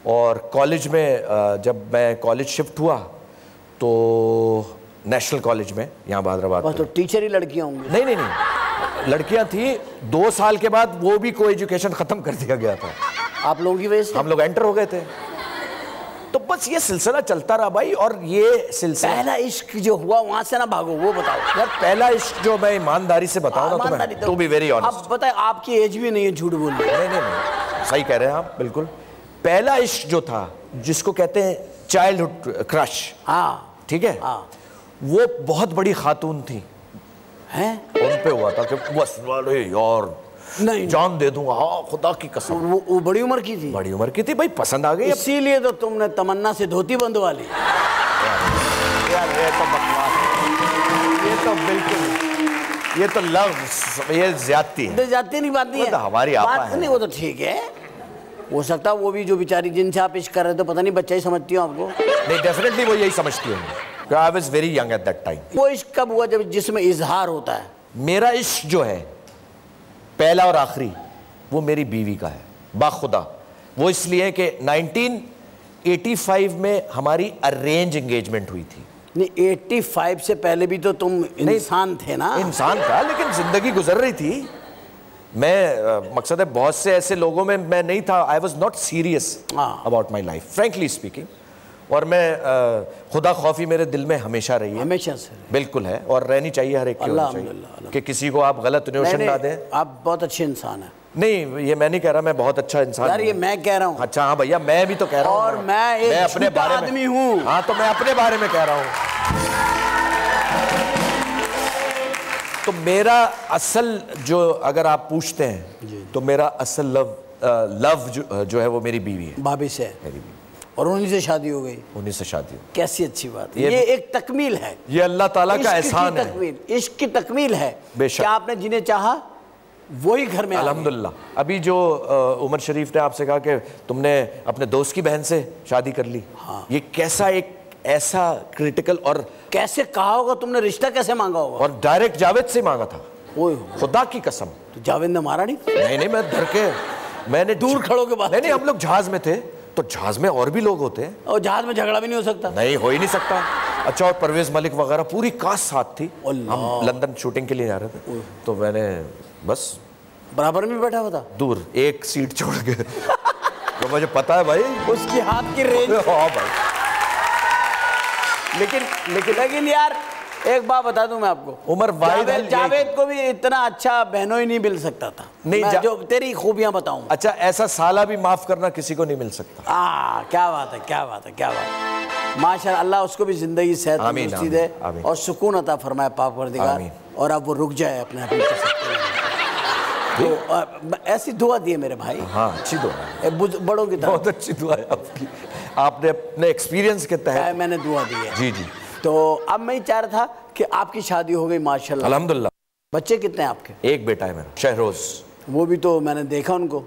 और कॉलेज में जब मैं कॉलेज शिफ्ट हुआ तो नेशनल कॉलेज में यहाँ हैदराबाद, तो टीचर ही लड़कियाँ होंगी? नहीं नहीं नहीं, लड़कियाँ थी। 2 साल के बाद वो भी कोई एजुकेशन ख़त्म कर दिया गया था। आप लोगों की वजह से? हम लोग एंटर हो गए थे। तो बस ये सिलसिला चलता रहा भाई। और ये सिलसिला, पहला इश्क जो हुआ वहां से ना भागो, वो बताओ यार। पहला इश्क जो मैं ईमानदारी से बताऊं ना, तो टू बी वेरी ऑनेस्ट, आप बताए, आपकी एज भी नहीं है झूठ बोल रहे। नहीं नहीं नहीं, सही कह रहे हैं आप बिल्कुल। पहला इश्क जो था, जिसको कहते हैं चाइल्डहुड क्रश, हाँ ठीक है, हाँ, वो बहुत बड़ी खातून थी, हैं? उन पे हुआ था कि बस वाले यार नहीं, जान दे दूंगा, हाँ खुदा की कसम। वो बड़ी उम्र की थी? बड़ी उम्र की थी भाई, पसंद आ गई। इसीलिए तो तुमने तमन्ना से धोती बंधवा ली। यार ये तो बकवास है, ये तो बिल्कुल, ये तो लव, ये ज्यादती है। ज्यादती नहीं, बात नहीं है, तो हमारी आपा है। नहीं, वो तो ठीक है, हो सकता है वो भी जो बेचारी जिनसे आप इश्क कर रहे थे, पता नहीं बच्चा ही समझती हो आपको। नहीं, डेफिनेटली वो यही समझती होंगी। I was very young at that time. वो इश्क कब हुआ? जब जिसमें इजहार होता है। मेरा इश्क जो है पहला और आखिरी, वो मेरी बीवी का है, बाखुदा। वो इसलिए कि 1985 में हमारी अरेंज एंगेजमेंट हुई थी। नहीं, 85 से पहले भी तो तुम इंसान थे ना? इंसान था, लेकिन जिंदगी गुजर रही थी। मैं मकसद है, बहुत से ऐसे लोगों में मैं नहीं था। I was not serious about my life, frankly speaking. और मैं खुदा खौफी मेरे दिल में हमेशा रही है, हमेशा से बिल्कुल है, और रहनी चाहिए हर एक की, होनी चाहिए कि किसी को आप गलत नोशन ना दें। आप बहुत अच्छे इंसान हैं। नहीं, ये मैं नहीं कह रहा मैं बहुत अच्छा इंसान यार, ये मैं कह रहा हूँ। अच्छा हाँ भैया, मैं भी तो कह रहा हूँ, और मैं एक अपने बारे में आदमी हूँ। हाँ, तो मैं अपने बारे में कह रहा हूँ। तो मेरा असल जो, अगर आप पूछते हैं, तो मेरा असल लव जो है वो मेरी बीवी है, भाभी से। मेरी बीवी। और उन्हीं से शादी हो गई? उन्हीं से शादी हो। कैसी अच्छी बात है। ये एक तकमील है, ये अल्लाह ताला का एहसान है, इश्क की तकमील है। बेशक। क्या आपने जिन्हें चाहा वही घर में? अल्हम्दुलिल्लाह। अभी जो उमर शरीफ ने आपसे कहा कि तुमने अपने दोस्त की बहन से शादी कर ली, हाँ। ये कैसा एक ऐसा क्रिटिकल, और कैसे कहा होगा तुमने, रिश्ता कैसे मांगा होगा? और डायरेक्ट जावेद से मांगा था, खुदा की कसम। तो जावेद ने मारा नहीं? नहीं, मैं डर के, मैंने दूर खड़ों के बाद। नहीं, हम लोग जहाज में थे, तो जहाज में और भी लोग होते हैं, और जहाज में झगड़ा भी नहीं हो सकता? नहीं, हो ही नहीं सकता। अच्छा, और परवेज मलिक वगैरह पूरी कास्ट साथ थी। हम लंदन शूटिंग के लिए जा रहे थे, तो मैंने बस बराबर में बैठा हुआ था, दूर एक सीट छोड़ के। तो मुझे पता है भाई उसकी हाथ की रेंज। हाँ भाई। लेकिन यार, एक बात बता दूं मैं आपको, उमर जावेद को भी इतना अच्छा बहनों ही नहीं मिल सकता था। नहीं, मैं जो तेरी खूबियां बताऊं। अच्छा, ऐसा साला भी माफ करना किसी को नहीं मिल सकता। क्या बात है, क्या बात है, क्या बात है। माशाअल्लाह, अल्लाह उसको भी जिंदगी सेहत तंदुरुस्ती दे और सुकून अता फरमाए परवरदिगार, और अब वो रुक जाए अपने आप। तो ऐसी दुआ दी है मेरे भाई। हाँ, अच्छी दुआ है, बड़ों की तरह। बहुत अच्छी दुआ है आपकी, आपने अपने एक्सपीरियंस के तहत मैंने दुआ दी है। जी जी। तो अब मैं चाह रहा था कि आपकी शादी हो गई माशाल्लाह, अल्हम्दुलिल्लाह। बच्चे कितने हैं आपके? एक बेटा है मेरा, शहरोज। वो भी तो मैंने देखा उनको,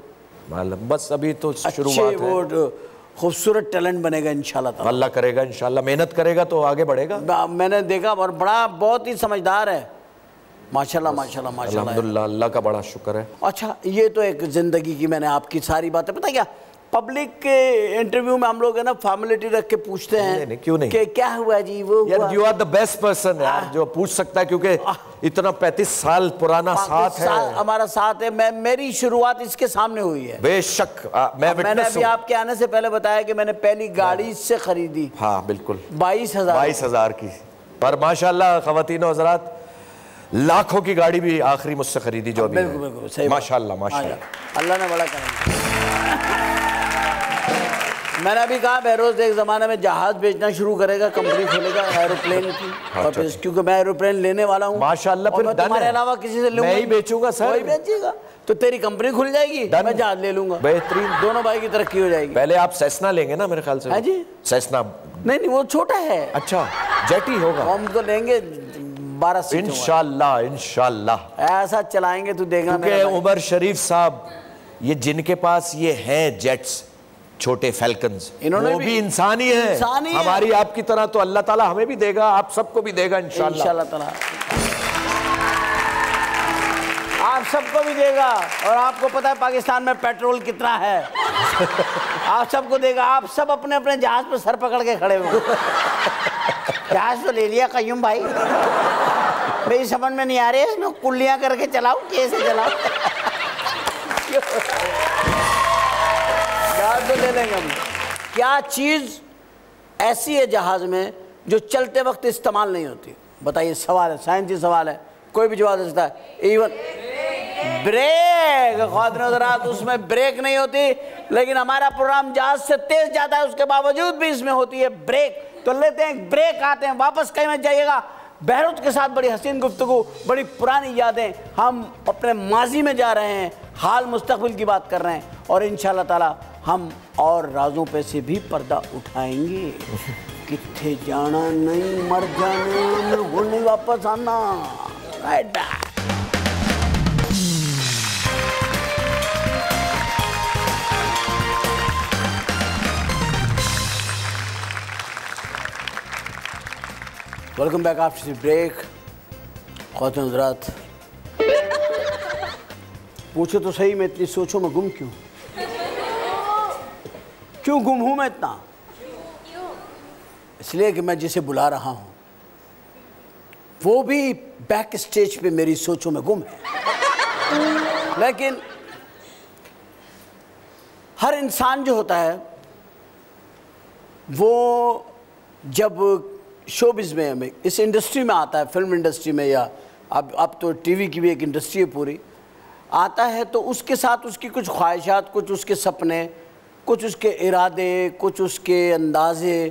बस अभी तो शुरुआत है। वो खूबसूरत टैलेंट बनेगा इंशाल्लाह। अल्लाह करेगा, इंशाल्लाह मेहनत करेगा तो आगे बढ़ेगा। मैंने देखा, और बहुत ही समझदार है, माशाल्लाह माशाल्लाह माशाल्लाह। अल्हम्दुलिल्लाह, अल्लाह का बड़ा शुक्र है। अच्छा, ये तो एक जिंदगी की मैंने आपकी सारी बातें, पता क्या, पब्लिक के इंटरव्यू में हम लोग है ना फॉर्मेलिटी रख के पूछते हैं। नहीं, क्यों नहीं, कि क्या हुआ जी, वो यार, you are the best person यार जो पूछ सकता है, क्योंकि इतना 35 साल पुराना साथ है, हमारा साथ है। मेरी शुरुआत इसके सामने हुई है। बेशक, मैंने अभी आपके आने से पहले बताया कि मैंने पहली गाड़ी इससे खरीदी। हाँ बिल्कुल, 22,000 की। पर माशाल्लाह ख़वातीन और हज़रात, लाखों की गाड़ी भी आखिरी मुझसे खरीदी जो अभी। बिल्कुल सही, माशाल्लाह माशाल्लाह, अल्लाह ने बड़ा करा। मैंने अभी कहा बहरोज एक ज़माने में जहाज़ बेचना शुरू करेगा, कंपनी खोलेगा एरोप्लेन की। और फिर क्योंकि मैं एरोप्लेन लेने वाला हूँ माशाल्लाह, फिर तुम्हारे अलावा किसी से लूँगा, मैं ही बेचूंगा सर। वही बेचेगा तो तेरी कंपनी खुल जाएगी, मैं जहाज़ ले लूँगा, बेहतरीन, दोनों भाई की तरक्की हो जाएगी। पहले आप सेस्ना लेंगे ना मेरे ख्याल से? हाँ जी। सेस्ना नहीं वो छोटा है। अच्छा, जेट ही होगा। हम तो लेंगे 12 सीट, इंशाल्लाह इंशाल्लाह ऐसा चलाएंगे तू देखना। क्योंकि उमर शरीफ साहब ये जिनके पास ये हैं जेट्स, छोटे फैल्कन्स, इन्होंने वो भी इंसान ही है, हमारी आपकी तरह। तो अल्लाह ताला हमें भी देगा, आप सबको भी देगा इंशाल्लाह ताला। आप सबको भी देगा। और आपको पता है पाकिस्तान में पेट्रोल कितना है, आप सबको देगा। आप सब अपने अपने जहाज पर सर पकड़ के खड़े हो। जहाज तो ले लिया कयूम भाई, मेरी समझ में नहीं आ रही है इसमें कुल्लियां करके चलाओ कैसे चलाओ। जहाज तो ले लेंगे हम। क्या चीज़ ऐसी है जहाज में जो चलते वक्त इस्तेमाल नहीं होती? बताइए, सवाल है, साइंसी सवाल है, कोई भी जवाब दे सकता है। इवन ब्रेक, ख्वातीन हज़रात, उसमें ब्रेक नहीं होती, लेकिन हमारा प्रोग्राम जहाज से तेज जाता है, उसके बावजूद भी इसमें होती है ब्रेक। तो लेते हैं ब्रेक, आते हैं वापस। कहीं में जाइएगा बहरोज के साथ बड़ी हसीन गुफ्तगू, बड़ी पुरानी यादें। हम अपने माजी में जा रहे हैं, हाल मुस्तकबिल की बात कर रहे हैं, और इंशाअल्लाह ताला हम और राजों पे से भी पर्दा उठाएंगे। किथे जाना नहीं, मर जाना नहीं, वापस आना। Welcome back after break. ख्वातीन हज़रात, पूछो तो सही, मैं इतनी सोचों में गुम क्यों गुम हूं मैं इतना? इसलिए कि मैं जिसे बुला रहा हूं वो भी बैक स्टेज पे मेरी सोचों में गुम है। लेकिन हर इंसान जो होता है वो जब शोबिज़ में, इस इंडस्ट्री में आता है, फिल्म इंडस्ट्री में, या अब तो टीवी की भी एक इंडस्ट्री है पूरी, आता है, तो उसके साथ उसकी कुछ ख्वाहिशात, कुछ उसके सपने, कुछ उसके इरादे, कुछ उसके अंदाज़े,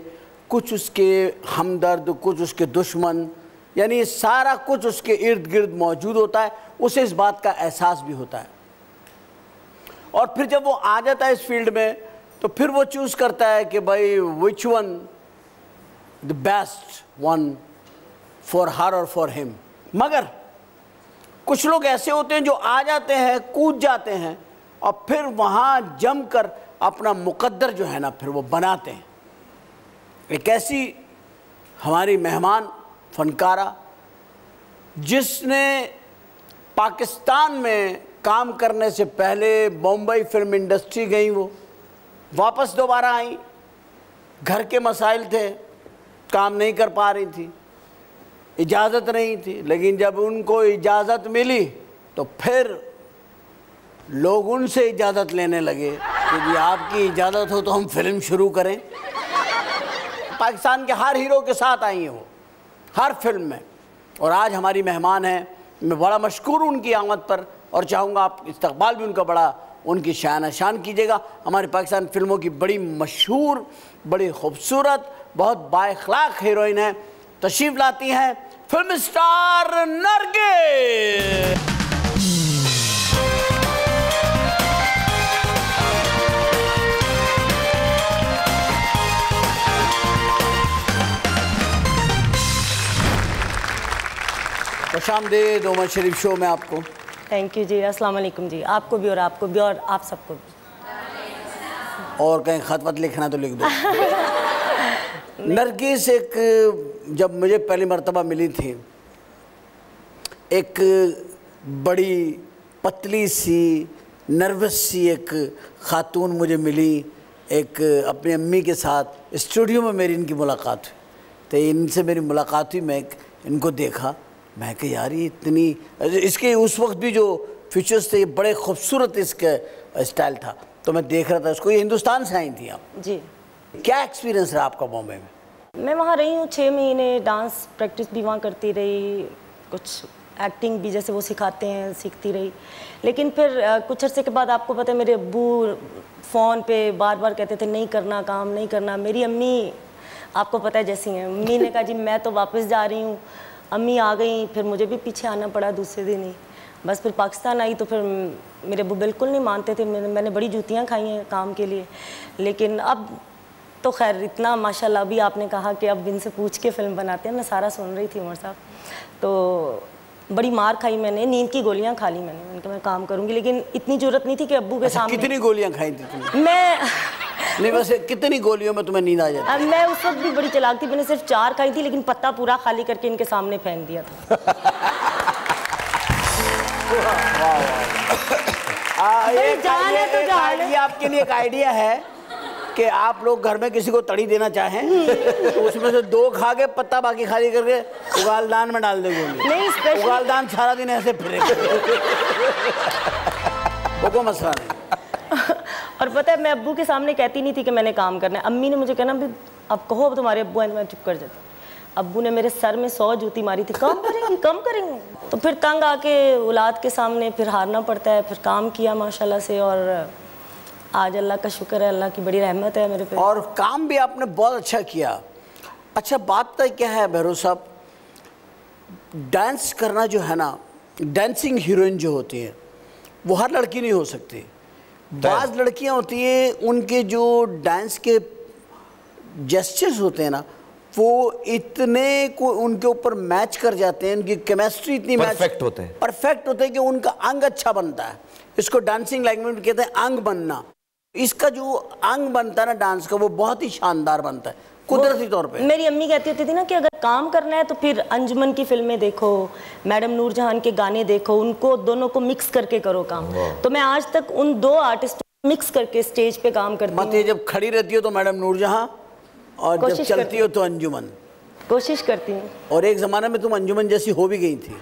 कुछ उसके हमदर्द, कुछ उसके दुश्मन, यानी सारा कुछ उसके इर्द गिर्द मौजूद होता है। उसे इस बात का एहसास भी होता है। और फिर जब वो आ जाता है इस फील्ड में, तो फिर वो चूज़ करता है कि भाई which one the best one for her और फॉर हिम। मगर कुछ लोग ऐसे होते हैं जो आ जाते हैं, कूद जाते हैं, और फिर वहाँ जमकर अपना मुकद्दर जो है ना फिर वो बनाते हैं। एक ऐसी हमारी मेहमान फनकारा जिसने पाकिस्तान में काम करने से पहले बॉम्बे फिल्म इंडस्ट्री गई, वो वापस दोबारा आई, घर के मसाइल थे, काम नहीं कर पा रही थी, इजाज़त नहीं थी, लेकिन जब उनको इजाज़त मिली तो फिर लोग उनसे इजाज़त लेने लगे कि जी आपकी इजाज़त हो तो हम फिल्म शुरू करें। पाकिस्तान के हर हीरो के साथ आई हैं वो, हर फिल्म में, और आज हमारी मेहमान हैं। मैं बड़ा मशकूर हूँ उनकी आमद पर, और चाहूँगा आप इस्तकबाल भी उनका बड़ा, उनकी शान शान कीजिएगा। हमारी पाकिस्तान फिल्मों की बड़ी मशहूर, बड़ी खूबसूरत, बहुत बाइखलाक हीरोइन है, तशरीफ़ लाती हैं फिल्म स्टार नरगिस। खुशामदीद उमर शरीफ शो में आपको। थैंक यू जी, अस्सलाम वालेकुम जी, आपको भी और आपको भी और आप सबको भी। और कहीं खत वत लिखना तो लिख दो। नरगिस एक, जब मुझे पहली मर्तबा मिली थी, एक बड़ी पतली सी, नर्वस सी एक ख़ातून मुझे मिली, एक अपनी अम्मी के साथ स्टूडियो में मेरी इनकी मुलाकात हुई। तो इनसे मेरी मुलाकात हुई, मैं इनको देखा, मैं कहा यार ये इतनी, इसके उस वक्त भी जो फीचर्स थे, ये बड़े खूबसूरत इसका स्टाइल था। तो मैं देख रहा था उसको। ये हिंदुस्तान से आई थी आप जी? क्या एक्सपीरियंस रहा आपका बॉम्बे में? मैं वहाँ रही हूँ 6 महीने, डांस प्रैक्टिस भी वहाँ करती रही, कुछ एक्टिंग भी जैसे वो सिखाते हैं सीखती रही। लेकिन फिर कुछ अर्से के बाद आपको पता है मेरे अब्बू फ़ोन पे बार बार कहते थे नहीं करना काम, नहीं करना। मेरी अम्मी आपको पता है जैसी हैं, अम्मी ने कहा जी मैं तो वापस जा रही हूँ। अम्मी आ गई, फिर मुझे भी पीछे आना पड़ा दूसरे दिन ही। बस फिर पाकिस्तान आई तो फिर मेरे अब्बू बिल्कुल नहीं मानते थे। मैंने बड़ी जूतियाँ खाई हैं काम के लिए। लेकिन अब तो खैर इतना माशाल्लाह, अभी आपने कहा कि अब इनसे पूछ के फ़िल्म बनाते हैं, मैं सारा सुन रही थी उमर साहब। तो बड़ी मार खाई मैंने, नींद की गोलियां खा ली मैंने। उनका मैं काम करूंगी, लेकिन इतनी जरूरत नहीं थी कि अब्बू के सामने। कितनी गोलियां खाई थी तुमने? मैं नहीं, वैसे कितनी गोलियों में तुम्हें नींद आ जाती? मैं उस वक्त भी बड़ी चालाक थी, मैंने सिर्फ 4 खाई थी, लेकिन पत्ता पूरा खाली करके इनके सामने फेंक दिया था। ये आपके लिए एक आइडिया है कि आप लोग घर में किसी को तड़ी देना चाहें तो उसमें से 2 खा के पत्ता बाकी खाली करके उगालदान में डाल देंगे। नहीं, उगालदान सारा दिन ऐसे फिरेगा, वो कोई मसला नहीं। और पता है मैं अब्बू के सामने कहती नहीं थी कि मैंने काम करना है। अम्मी ने मुझे कहना भी अब कहो, अब तुम्हारे अब्बू हैं, मैं चुप कर जाती। अब्बू ने मेरे सर में 100 जूती मारी थी, काम करेंगी कम करेंगे। तो फिर तंग आके औलाद के सामने फिर हारना पड़ता है। फिर काम किया माशाल्लाह से, और आज अल्लाह का शुक्र है, अल्लाह की बड़ी रहमत है मेरे पे। और काम भी आपने बहुत अच्छा किया। अच्छा, बात तो क्या है बहरोज साहब, डांस करना जो है ना, डांसिंग हीरोइन जो होती है वो हर लड़की नहीं हो सकती। बाज़ लड़कियां होती हैं, उनके जो डांस के जेस्चर्स होते हैं ना, वो इतने को उनके ऊपर मैच कर जाते हैं, उनकी केमिस्ट्री इतनी परफेक्ट होते हैं कि उनका अंग अच्छा बनता है। इसको डांसिंग लैंग्वेज में कहते हैं अंग बनना। इसका जो अंग बनता है ना डांस का, वो बहुत ही शानदार बनता है कुदरती तौर पे। मेरी अम्मी कहती होती थी ना कि अगर काम करना है तो फिर अंजुमन की फिल्में देखो, मैडम नूरजहां के गाने देखो, उनको दोनों को मिक्स करके करो काम। तो मैं आज तक उन 2 आर्टिस्ट मिक्स करके स्टेज पे काम करती हूँ। मतलब जब खड़ी रहती हो तो मैडम नूरजहां, और जब चलती हो तो अंजुमन। कोशिश करती हूँ। और एक जमाने में तुम अंजुमन जैसी हो भी गई थी।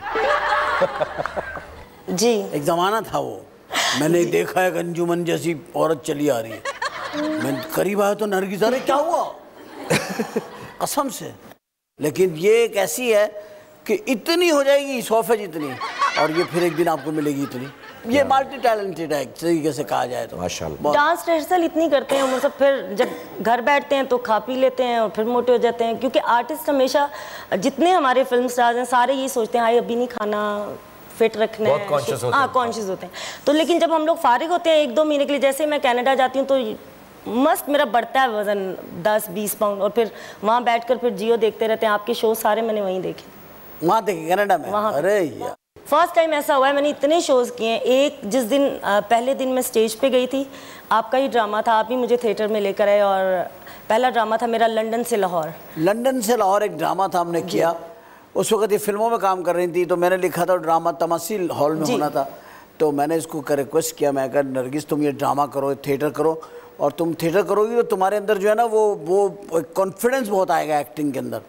जी, एक जमाना था वो, मैंने देखा है अंजुमन जैसी औरत चली आ रही है। मैं करीब आया तो नरगिस, अरे क्या हुआ कसम से। लेकिन ये एक ऐसी है कि इतनी हो जाएगी 100 फज इतनी, और ये फिर एक दिन आपको मिलेगी इतनी। ये मल्टी टैलेंटेड है एक तरीके से कहा जाए तो। माशाल्लाह। डांस रिहर्सल इतनी करते हैं वो सब, फिर जब घर बैठते हैं तो खा पी लेते हैं और फिर मोटे हो जाते हैं। क्योंकि आर्टिस्ट हमेशा, जितने हमारे फिल्म स्टार्स हैं, सारे यही सोचते हैं हाय अभी नहीं खाना, फिट रखना है, कॉन्शियस होते हैं। तो लेकिन जब हम लोग फारिग होते हैं 1-2 महीने के लिए, जैसे मैं कनाडा जाती हूँ तो मस्त मेरा बढ़ता है वजन 10-20 पाउंड, और फिर वहाँ बैठकर फिर जियो देखते रहते हैं। आपके शो सारे मैंने वहीं देखे। वहाँ देखे कनाडा में? अरे यार, फर्स्ट टाइम ऐसा हुआ है, मैंने इतने शोज़ किए हैं। एक जिस दिन पहले दिन मैं स्टेज पे गई थी, आपका ही ड्रामा था, आप ही मुझे थिएटर में लेकर आए, और पहला ड्रामा था मेरा लंदन से लाहौर। लंदन से लाहौर एक ड्रामा था, हमने किया। उस वक्त ये फिल्मों में काम कर रही थी, तो मैंने लिखा था ड्रामा तमसील हॉल में होना था। तो मैंने इसको रिक्वेस्ट किया, मैं कहा नरगिस तुम ये ड्रामा करो, थिएटर करो, और तुम थिएटर करोगी तो तुम्हारे अंदर जो है ना वो कॉन्फिडेंस बहुत आएगा एक्टिंग के अंदर।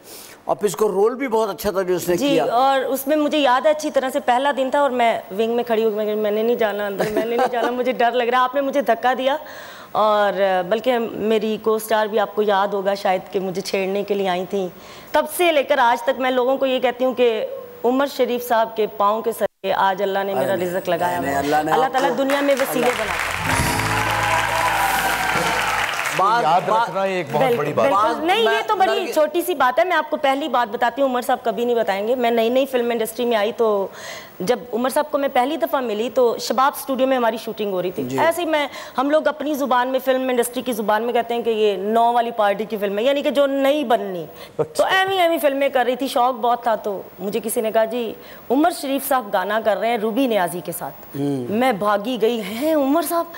और फिर इसको रोल भी बहुत अच्छा था जो उसने किया। और उसमें मुझे याद है अच्छी तरह से, पहला दिन था और मैं विंग में खड़ी हुई, मैंने नहीं जाना अंदर, मैंने नहीं जाना, मुझे डर लग रहा। आपने मुझे धक्का दिया, और बल्कि मेरी को स्टार भी आपको याद होगा शायद कि मुझे छेड़ने के लिए आई थी। तब से लेकर आज तक मैं लोगों को ये कहती हूँ कि उमर शरीफ साहब के पाँव के सर आज अल्लाह ने मेरा रिज़्क लगाया। अल्लाह ताला दुनिया में वसीले बनाता है। याद रखना एक बहुत बड़ी बात नहीं, ये तो बड़ी छोटी सी बात है। मैं आपको पहली बात बताती हूँ, उमर साहब कभी नहीं बताएंगे। मैं नई फिल्म इंडस्ट्री में आई तो जब उमर साहब को मैं पहली दफ़ा मिली तो शबाब स्टूडियो में हमारी शूटिंग हो रही थी। ऐसे ही हम लोग अपनी ज़ुबान में, फिल्म इंडस्ट्री की ज़ुबान में कहते हैं कि ये 9 वाली पार्टी की फिल्म है, यानी कि जो नई बननी। तो एवी फिल्में कर रही थी, शौक बहुत था। तो मुझे किसी ने कहा जी उमर शरीफ साहब गाना कर रहे हैं रूबी नियाज़ी के साथ। मैं भागी गई, हैं उमर साहब,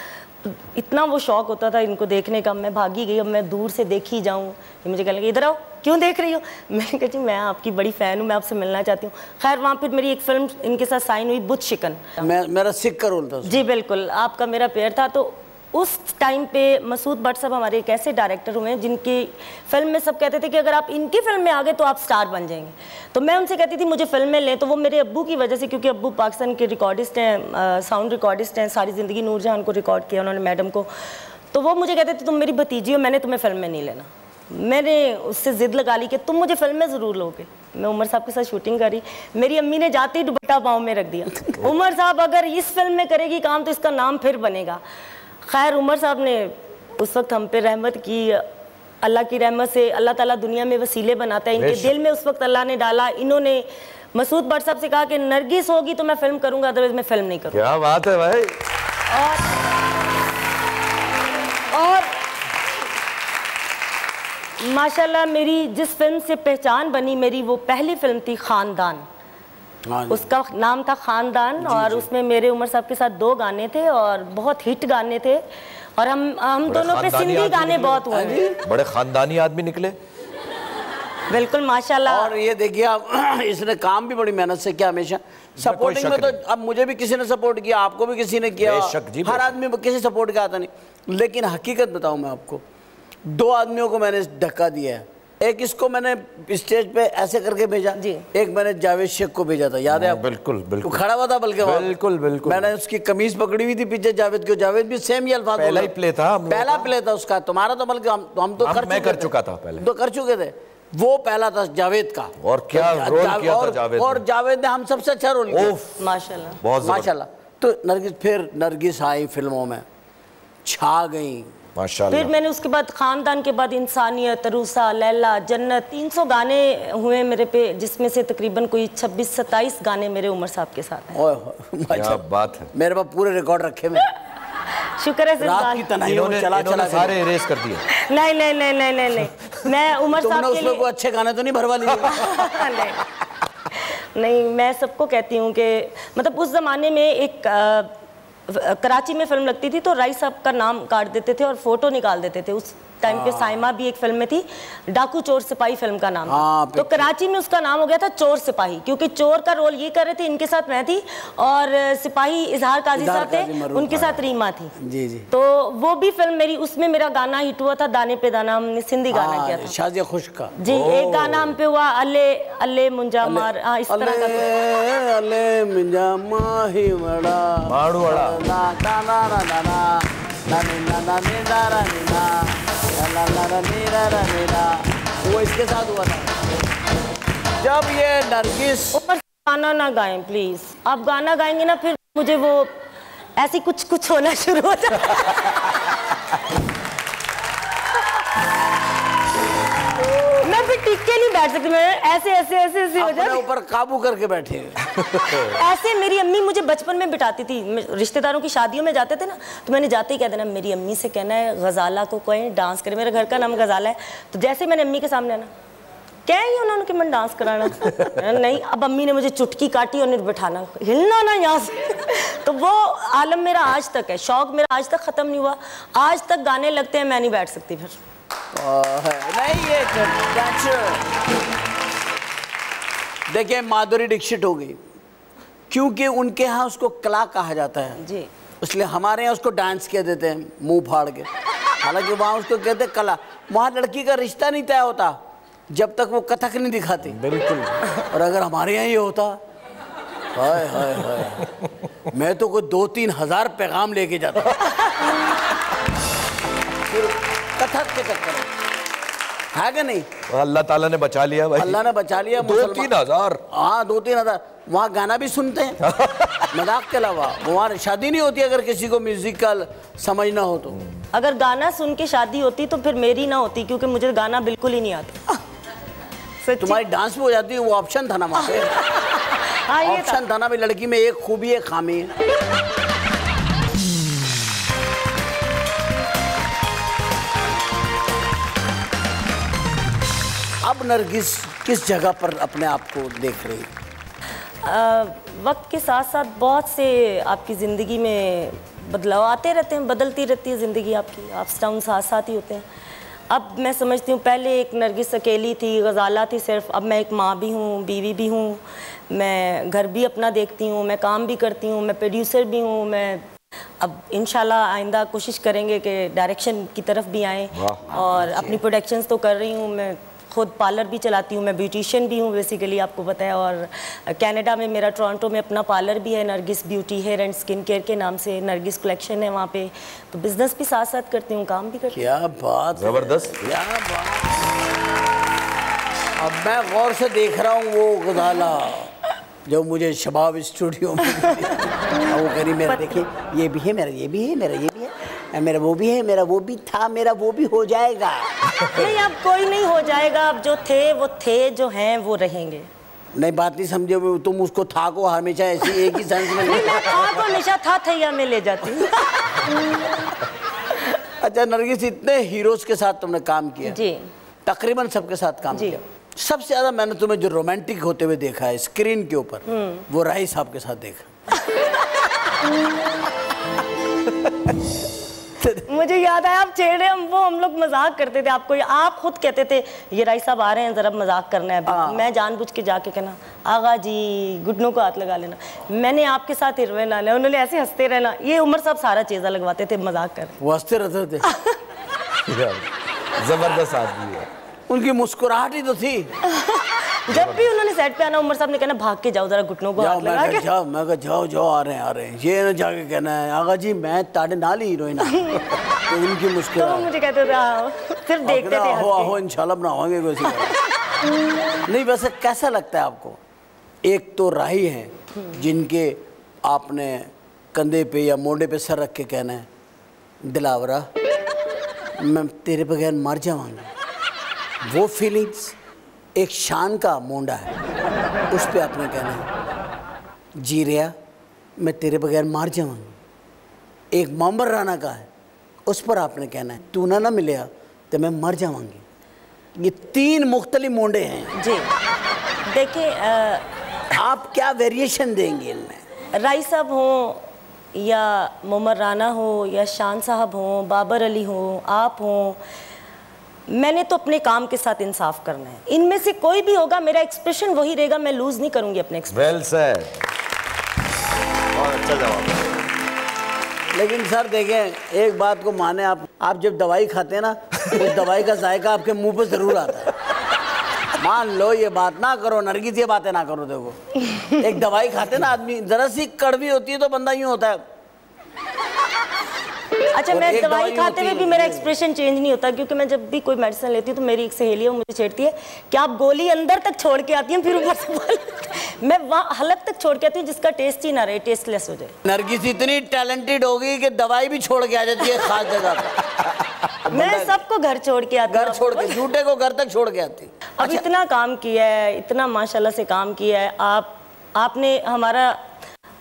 इतना वो शौक होता था इनको देखने का। मैं भागी गई, अब मैं दूर से देखी जाऊँ। ये मुझे कहने लगे इधर आओ, क्यों देख रही हो? मैंने कहा जी मैं आपकी बड़ी फ़ैन हूँ, मैं आपसे मिलना चाहती हूँ। खैर वहाँ फिर मेरी एक फिल्म इनके साथ साइन हुई, बुत शिकन। मेरा सिख का रोल था। जी बिल्कुल, आपका मेरा पेयर था। तो उस टाइम पे मसूद भट्ट साहब हमारे एक ऐसे डायरेक्टर हुए हैं जिनकी फिल्म में सब कहते थे कि अगर आप इनकी फिल्म में आ गए तो आप स्टार बन जाएंगे। तो मैं उनसे कहती थी मुझे फिल्म में लें, तो वो मेरे अब्बू की वजह से, क्योंकि अब्बू पाकिस्तान के रिकॉर्डिस्ट हैं, साउंड रिकॉर्डिस्ट हैं, सारी ज़िंदगी नूरजहां को रिकॉर्ड किया उन्होंने, मैडम को। तो वो मुझे कहते थे तुम मेरी भतीजी हो, मैंने तुम्हें फिल्म में नहीं लेना। मैंने उससे जिद लगा ली कि तुम मुझे फिल्म में ज़रूर लोगे। मैं उमर साहब के साथ शूटिंग करी, मेरी अम्मी ने जाते ही दुपट्टा पाँव में रख दिया। उमर साहब अगर इस फिल्म में करेगी काम तो इसका नाम फिर बनेगा। खैर उमर साहब ने उस वक्त हम पे रहमत की। अल्लाह की रहमत से अल्लाह ताला दुनिया में वसीले बनाता है, इनके दिल में उस वक्त अल्लाह ने डाला। इन्होंने मसूद भट्ट साहब से कहा कि नरगिस होगी तो मैं फिल्म करूंगा, अदरवाइज मैं फिल्म नहीं करूंगा। क्या बात है भाई। और माशाल्लाह मेरी जिस फिल्म से पहचान बनी, मेरी वो पहली फिल्म थी खानदान। उसका नाम था खानदान और उसमें मेरे उमर साहब के साथ 2 गाने थे और बहुत हिट गाने थे और हम दोनों पे सिंधी गाने बहुत हुए। बड़े खानदानी आदमी निकले। बिल्कुल माशाल्लाह। और ये देखिए आप, इसने काम भी बड़ी मेहनत से किया हमेशा। सपोर्टिंग में तो अब मुझे भी किसी ने सपोर्ट किया, आपको भी किसी ने किया, हर आदमी किसी सपोर्ट का आता नहीं। लेकिन हकीकत बताऊं मैं आपको, 2 आदमियों को मैंने धक्का दिया है। एक इसको मैंने स्टेज पे ऐसे करके भेजा जी, एक मैंने जावेद शेख को भेजा था, याद है आपको? बिल्कुल बिल्कुल। खड़ा हुआ था बल्कि बिल्कुल बिल्कुल। मैंने उसकी कमीज पकड़ी हुई थी पीछे जावेद को, जावेद भी सेम ही अल्फाज, पहला ही प्ले था, पहला प्ले था उसका। तुम्हारा तो बल्कि हम तो कर चुका था पहले, तो कर चुके थे। वो पहला था जावेद का। और क्या रोल किया था जावेद, और जावेद ने हम सबसे अच्छा रोल किया माशाल्लाह, बहुत माशाल्लाह। तो नरगिस, फिर नरगिस आई फिल्मों में, छा गई माशाल्लाह। फिर मैंने उसके बाद खानदान के बाद इंसानियत, रूसा, लैला, जन्नत, 300 गाने हुए मेरे पे, जिसमें से तकरीबन कोई 26-27 गाने मेरे उमर साहब के साथ हैं। क्या बात है। मेरे पास पूरे रिकॉर्ड रखे मैं। शुक्र है रात की तन्हाइयों में चला सारे इरेज कर दिए। नहीं नहीं नहीं नहीं नहीं नहीं, मैं उमर साहब के लिए कोई अच्छे गाने तो नहीं भरवा लिए? नहीं, मैं सबको कहती हूँ कि मतलब उस जमाने में एक कराची में फिल्म लगती थी तो राई साहब का नाम काट देते थे और फोटो निकाल देते थे। उस टाइम पे साइमा भी एक फिल्म में थी, डाकू चोर सिपाही फिल्म का नाम था। तो कराची में उसका नाम हो गया था चोर सिपाही, क्योंकि चोर का रोल ये कर रहे थे, इनके साथ मैं थी और सिपाही इजहार काजी साहब थे, उनके साथ रीमा थी। जी जी। तो वो भी फिल्म मेरी, उसमें मेरा गाना हिट हुआ था, दाने पे दाना, हमने सिंधी गाना किया था, शाजिया खुश का जी। एक गाना हम पे हुआ, अल्ले अल्ले मुंजा मार, इस तरह का अल्ले मुंजा माही वड़ा माड़ू वड़ा ना ना ना ना ना ना ना ना ना वो इसके साथ हुआ था। जब ये नरगिस गाना ना गाएं प्लीज, आप गाना गाएंगे ना फिर मुझे वो ऐसी कुछ होना शुरू हो जाता। मैं फिर टिक के नहीं बैठ सकती, मैं ऐसे ऐसे ऐसे ऐसे हो जाती, ऊपर काबू करके बैठे। ऐसे मेरी अम्मी मुझे बचपन में बिठाती थी, रिश्तेदारों की शादियों में जाते थे ना, तो मैंने जाते ही कह देना मेरी अम्मी से कहना है गजाला को कोई डांस करे, मेरे घर का नाम गजाला है। तो जैसे मैंने अम्मी के सामने आना, क्या ही उन्होंने कि मैं डांस कराना नहीं, अब अम्मी ने मुझे चुटकी काटी और बिठाना, हिलना ना यहाँ से। तो वो आलम मेरा आज तक है, शौक मेरा आज तक ख़त्म नहीं हुआ, आज तक गाने लगते हैं, मैं नहीं बैठ सकती फिर। नहीं ये देखिए माधुरी दीक्षित हो गई, क्योंकि उनके यहाँ उसको कला कहा जाता है जी, इसलिए हमारे यहाँ उसको डांस कह देते हैं मुंह फाड़ के। हालांकि वहाँ उसको कहते हैं कला। वहाँ लड़की का रिश्ता नहीं तय होता जब तक वो कथक नहीं दिखाती। बिल्कुल। और अगर हमारे यहाँ ये होता, हाय हाय हाय, मैं तो कोई 2-3 हज़ार पैगाम लेके जाता कथक के चक्कर है कि नहीं? अल्लाह ताला ने बचा लिया भाई, अल्लाह ने बचा लिया। 2-3 हज़ार, हाँ 2-3 हज़ार। वहाँ गाना भी सुनते हैं मजाक के अलावा। वहाँ शादी नहीं होती अगर किसी को म्यूजिक का समझना हो तो। अगर गाना सुन के शादी होती तो फिर मेरी ना होती, क्योंकि मुझे गाना बिल्कुल ही नहीं आता। तुम्हारी डांस भी हो जाती है, वो ऑप्शन था ना वहाँ पे। हाँ, ऑप्शन था ना भी, लड़की में एक खूबी एक खामी है। अब नरगिस किस जगह पर अपने आप को देख रही है? वक्त के साथ साथ बहुत से आपकी ज़िंदगी में बदलाव आते रहते हैं, बदलती रहती है ज़िंदगी आपकी, अप्स डाउन साथ साथ ही होते हैं। अब मैं समझती हूँ पहले एक नरगिस अकेली थी, गजाला थी सिर्फ, अब मैं एक माँ भी हूँ, बीवी भी हूँ, मैं घर भी अपना देखती हूँ, मैं काम भी करती हूँ, मैं प्रोड्यूसर भी हूँ। मैं अब इंशाल्लाह आइंदा कोशिश करेंगे कि डायरेक्शन की तरफ भी आएँ, और अपनी प्रोडक्शंस तो कर रही हूँ मैं, खुद पार्लर भी चलाती हूँ, मैं ब्यूटिशियन भी हूँ बेसिकली, आपको पता है। और कनाडा में मेरा टोरंटो में अपना पार्लर भी है, Nargis beauty hair and skin care के नाम से, नरगिस कलेक्शन है वहाँ पे। तो बिजनेस भी साथ साथ करती हूँ, काम भी करती हूँ। क्या बात, जबरदस्त, क्या बात। अब मैं गौर से देख रहा हूँ वो गजाला जो मुझे शबाब स्टूडियो में वो करी, मेरा देखिए ये भी है, मेरा ये भी है, मेरा ये भी है, मेरा वो भी है, मेरा वो भी था, मेरा वो भी हो जाएगा। नहीं, अब कोई नहीं हो जाएगा, अब जो थे वो थे, जो हैं वो रहेंगे। नहीं, बात नहीं समझे, तुम उसको था को हमेशा ऐसी एक ही सेंस में नहीं, मैं था को हमेशा था थैया में ले जाती हूँ। अच्छा नरगिस, इतने हीरोज के साथ तुमने काम किया जी, तकरीबन सबके साथ काम किया, सबसे ज्यादा मैंने तुम्हें जो रोमांटिक होते हुए देखा है स्क्रीन के ऊपर, वो राही साहब के साथ देखा। मुझे याद है आप छेड़े, हम लोग मजाक करते थे आपको, आप खुद कहते थे ये राही साहब आ रहे हैं, जरा मजाक करना है अभी। मैं जानबूझ के जाके कहना आगा जी घुटनों को हाथ लगा लेना, मैंने आपके साथ हीरोइन आना है, उन्होंने ऐसे हंसते रहना। ये उमर साहब सारा चीज़ा लगवाते थे मजाक कर, वो हंसते रहते थे। जबरदस्त आदमी है, उनकी मुस्कुराहट ही तो थी। जब भी उन्होंने सेट पे आना, उमर साहब ने कहना भाग के जाओ, जरा घुटनों को हाथ लगा के जाओ, मैं कहा जाओ जाओ, आ रहे हैं, ये ना जाके कहना है आगा जी मैं ताड़े नाल हीरोइन। तो उनकी तो मुस्कुराहट, मुझे कहते थे, फिर देखते थे आहो इंशाल्लाह बनावांगे कोई। नहीं, वैसे कैसा लगता है आपको? एक तो राही हैं जिनके आपने कंधे पे या मोढ़े पे सर रख के कहना है दिलावरा मैं तेरे बगैर मर जाऊंगा, वो फीलिंग्स। एक शान का मोंडा है, उस पे आपने कहना है जी रिया मैं तेरे बगैर मर जाऊंगी। एक मोहम्मद राना का है, उस पर आपने कहना है तू ना मिले तो मैं मर जाऊंगी। ये तीन मुख्तलिफ मोंडे हैं जी। देखिए आप क्या वेरिएशन देंगे इनमें? राही साहब हों या मोहम्मद राना हो या शान साहब हों, बाबर अली हों, आप हों, मैंने तो अपने काम के साथ इंसाफ करना है। इनमें से कोई भी होगा, मेरा एक्सप्रेशन वही रहेगा, मैं लूज नहीं करूंगी अपने एक्सप्रेशन। वेल सेड, बहुत अच्छा जवाब। लेकिन सर देखें, एक बात को माने आप जब दवाई खाते हैं ना, उस दवाई का जायका आपके मुंह पे जरूर आता है। मान लो ये बात ना करो नरगिस, ये बातें ना करो। देखो एक दवाई खाते ना आदमी, जरा सी कड़वी होती है तो बंदा यूं होता है। अच्छा, मैं दवाई खाते हुए भी मेरा एक्सप्रेशन चेंज नहीं होता, क्योंकि मैं जब भी कोई मेडिसिन लेती हूँ तो मेरी एक सहेली है, मुझे छेड़ती है कि आप गोली अंदर तक छोड़ के आती हैं, फिर ऊपर से मैं वहाँ हलक तक छोड़ के आती हूँ जिसका टेस्ट ही ना रहे, टेस्टलेस हो जाए। नरगिस इतनी टैलेंटेड होगी कि दवाई भी छोड़ के आ जाती है खास जगह पर। मैं सबको घर छोड़ के आती हूँ, घर छोड़ के, झूठे को घर तक छोड़ के आती। अब इतना काम किया है, इतना माशाल्लाह से काम किया है, आपने हमारा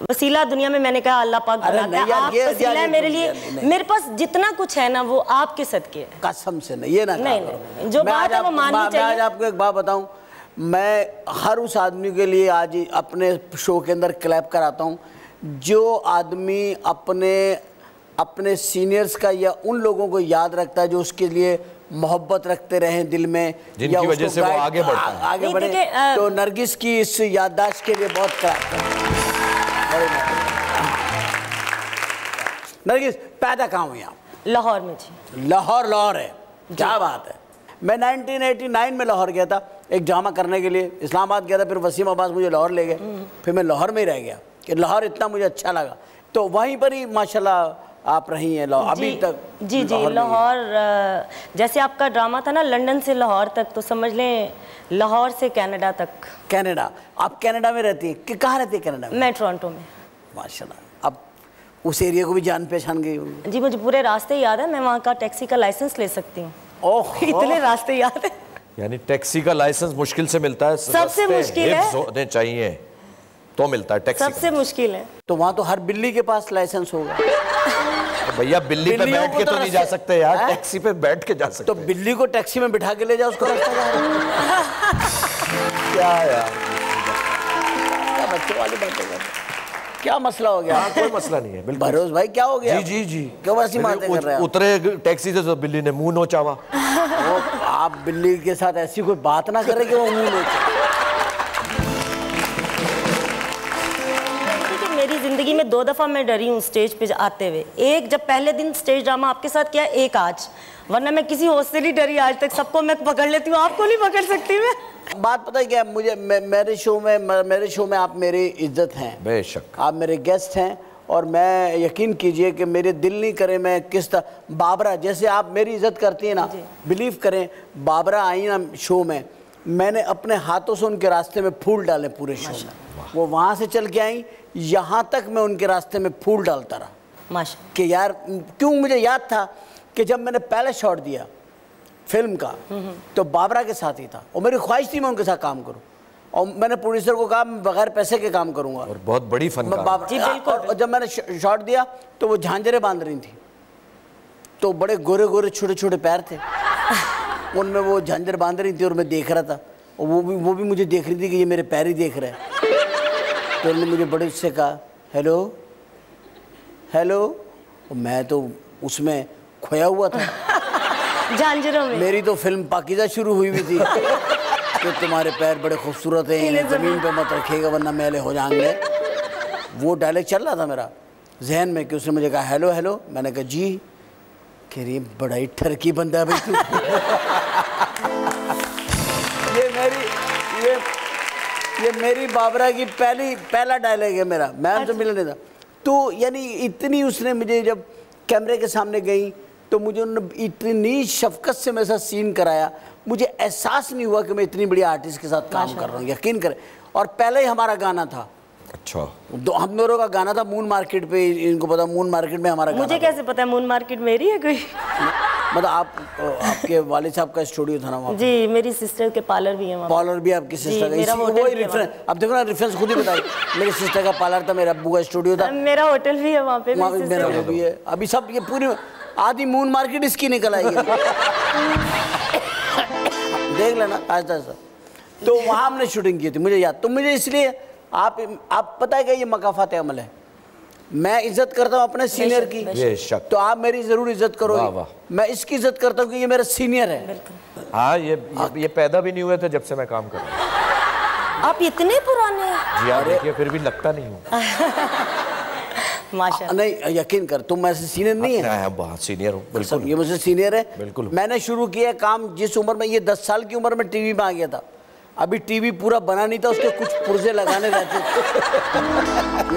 वसीला दुनिया में, मैंने कहा अल्लाह पाक बनाता है, आप वसीला है मेरे लिए। मेरे पास जितना कुछ है ना वो आपके सदके है। कसम से नहीं, ये ना नहीं, जो बात है वो माननी चाहिए। मैं आज आपको एक बात बताऊं, मैं हर उस आदमी के लिए आज अपने शो के अंदर क्लैप कराता हूं जो आदमी अपने सीनियर्स का या उन लोगों को याद रखता है जो उसके लिए मोहब्बत रखते रहे दिल में, जिनकी वजह से वो आगे बढ़े। तो नरगिस की इस याददाश्त के लिए बहुत क्लैप। नरगिस पैदा कहाँ हुई आप? लाहौर में जी। लाहौर है, क्या बात है। मैं 1989 में लाहौर गया था एक ड्रामा करने के लिए, इस्लामाबाद गया था, फिर वसीम अब्बास मुझे लाहौर ले गए, फिर मैं लाहौर में ही रह गया कि लाहौर इतना मुझे अच्छा लगा, तो वहीं पर ही माशाल्लाह आप रही हैं लाहौर अभी तक। जी जी, लाहौर जैसे आपका ड्रामा था ना लंदन से लाहौर तक, तो समझ लें लाहौर से कनाडा तक। कनाडा, आप कनाडा में रहती हैं कि कहाँ रहती है कनाडा में? मैं टोरंटो में। माशाल्लाह, अब उस एरिया को भी जान पहचान गई होंगी। जी, मुझे पूरे रास्ते याद है, मैं वहाँ का टैक्सी का लाइसेंस ले सकती हूँ। ओह, इतने रास्ते याद है। यानी टैक्सी का लाइसेंस मुश्किल से मिलता है, सबसे मुश्किल है, होने चाहिए तो मिलता है टैक्सी, सबसे मुश्किल है। तो वहाँ तो हर बिल्ली के पास लाइसेंस होगा। तो भैया बिल्ली पे बैठ के तो नहीं जा सकते यार, टैक्सी पे बैठ के जा सकते। तो बिल्ली को टैक्सी में बिठा के ले जाओ, उसको रास्ता क्या यार, क्या बच्चों वाली बातें कर, क्या मसला हो गया? कोई मसला नहीं है, बिल्कुल। भरोस भाई क्या हो गया? जी जी जी, क्यों ऐसी बातें कर रहे हैं? उतरे टैक्सी से तो बिल्ली ने मुंह नोचावा। आप बिल्ली के साथ ऐसी कोई बात ना करें कि वो मुंह नोचे। मेरी जिंदगी में 2 दफ़ा मैं डरी हूँ स्टेज पे आते हुए। एक जब पहले दिन स्टेज ड्रामा आपके साथ किया, एक आज, वरना मैं किसी होस्ट से नहीं डरी आज तक। सबको मैं पकड़ लेती हूँ, आपको नहीं पकड़ सकती मैं। बात पता है क्या, मुझे मेरे शो में आप मेरी इज्जत हैं, बेशक आप मेरे गेस्ट हैं, और मैं यकीन कीजिए कि मेरे दिल नहीं करे मैं किस तरह बाबरा जैसे आप मेरी इज्जत करती हैं ना, बिलीव करें बाबरा आई ना शो में, मैंने अपने हाथों से उनके रास्ते में फूल डाले पूरे शो में। वो वहाँ से चल के आई, यहाँ तक मैं उनके रास्ते में फूल डालता रहा माशा कि यार क्यों। मुझे याद था कि जब मैंने पहले शॉट दिया फिल्म का तो बाबरा के साथ ही था, और मेरी ख्वाहिश थी मैं उनके साथ काम करूं, और मैंने प्रोड्यूसर को कहा मैं बगैर पैसे के काम करूंगा। और बहुत बड़ी फनकार। जी, बिल्कुल। और जब मैंने शॉट दिया तो वो झांझरें बांध रही थी, तो बड़े गोरे गोरे छोटे छोटे पैर थे उनमें वो झांझर बांध रही थी, और मैं देख रहा था, और वो भी मुझे देख रही थी कि ये मेरे पैर ही देख रहे हैं। तो उन्होंने मुझे बड़े उससे कहा हेलो हेलो, और मैं तो उसमें खोया हुआ था झांझरों में। मेरी तो फिल्म पाकीज़ा शुरू हुई हुई थी कि तुम्हारे पैर बड़े खूबसूरत हैं, इन्हें ज़मीन पे मत रखिएगा वरना मैले हो जाएंगे। वो डायलॉग चल रहा था मेरा जहन में कि उसने मुझे कहा हेलो हेलो, मैंने कहा जी, कह रही बड़ा ही ठरकी बंदा है भाई तू। ये मेरी बाबरा की पहला डायलॉग है मेरा, मैम से मिलने था। तो यानी इतनी उसने मुझे, जब कैमरे के सामने गई तो मुझे उन्होंने इतनी शफकत से मेरे साथ सीन कराया, मुझे एहसास नहीं हुआ कि मैं इतनी बड़ी आर्टिस्ट के साथ काम कर रहा हूँ, यकीन करें। और पहले ही हमारा गाना था। अच्छा। हम दोनों का गाना था मून मार्केट पे, इनको पता मून मार्केट में हमारा मुझे कैसे पता है मून मार्केट मेरी है कोई? मतलब आपके वालिद साहब का स्टूडियो था ना वहाँ? जी, मेरी सिस्टर के पार्लर भी है वहाँ। पार्लर भी आपकी सिस्टर का? वही रेफरेंस, अब देखो ना रेफरेंस खुद ही बताइए। मेरी सिस्टर का पार्लर था, मेरे अब्बू का स्टूडियो था, मेरा होटल भी है वहाँ पे, मेरा भी है। अभी सब ये पूरी आधी मून मार्केट इसकी निकल आई है। देख लेना आस्ता आस्ता। तो वहाँ हमने शूटिंग की थी, मुझे याद। तो मुझे इसलिए आप पता है क्या, ये मकाफात अमल है। मैं इज्जत करता हूँ अपने सीनियर की, तो आप मेरी जरूर इज्जत करोगे। मैं इसकी इज्जत करता हूँ कि ये मेरा सीनियर है। हाँ, ये पैदा भी नहीं हुए थे जब से मैं काम कर रहा हूँ। आप इतने पुराने हैं? जी हाँ, देखिए फिर भी लगता नहीं हूँ। माशाल्लाह। नहीं यकीन कर, तुम ऐसे सीनियर नहीं है? बहुत सीनियर हूँ बिल्कुल। ये मुझसे सीनियर है बिल्कुल। मैंने शुरू किया काम जिस उम्र में, ये 10 साल की उम्र में टीवी में आ गया था। अभी टीवी पूरा बना नहीं था, उसके कुछ पुर्जे लगाने रहते थे,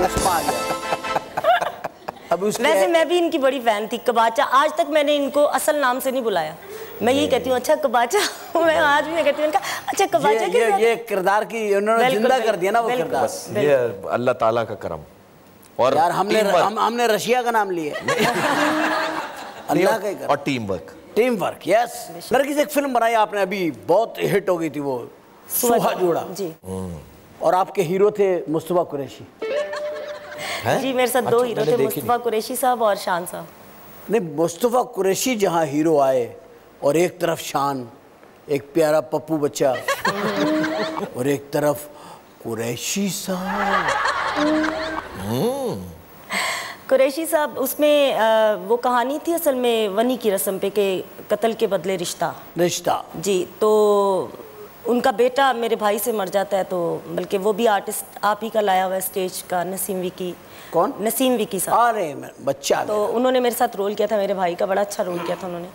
उसमें आ गया। अब वैसे मैं भी इनकी बड़ी फैन थी, कबाचा। आज तक मैंने इनको असल नाम से नहीं बुलाया, मैं यही कहती हूँ अच्छा कबाचा। मैं आज भी कहती हूँ अच्छा कबाचा। ये किरदार की उन्होंने जिंदा कर दिया ना वो किरदार। ये अल्लाह ताला का करम। और यार हमने रशिया का नाम लिया, अल्लाह का करम। और टीम वर्क। यस। नरगिस, एक फिल्म बनाई आपने अभी, बहुत हिट हो गई थी वो, सुहा जोड़ा जी। और आपके हीरो थे मुस्तफा कुरैशी। जी, मेरे साथ 2 हीरो थे, मुस्तफा कुरैशी साहब और शान साहब। नहीं, मुस्तफा कुरैशी जहाँ हीरो आए, और एक तरफ शान, एक प्यारा पप्पू बच्चा, और एक तरफ कुरैशी साहब। कुरैशी साहब, उसमें वो कहानी थी असल में वनी की रस्म पे के कत्ल के बदले रिश्ता जी। तो उनका बेटा मेरे भाई से मर जाता है, तो बल्कि वो भी आर्टिस्ट आप ही का लाया हुआ है स्टेज का, नसीम विकी। कौन? नसीम विकी साहब। अरे बच्चा। तो उन्होंने मेरे साथ रोल किया था, मेरे भाई का बड़ा अच्छा रोल किया था उन्होंने।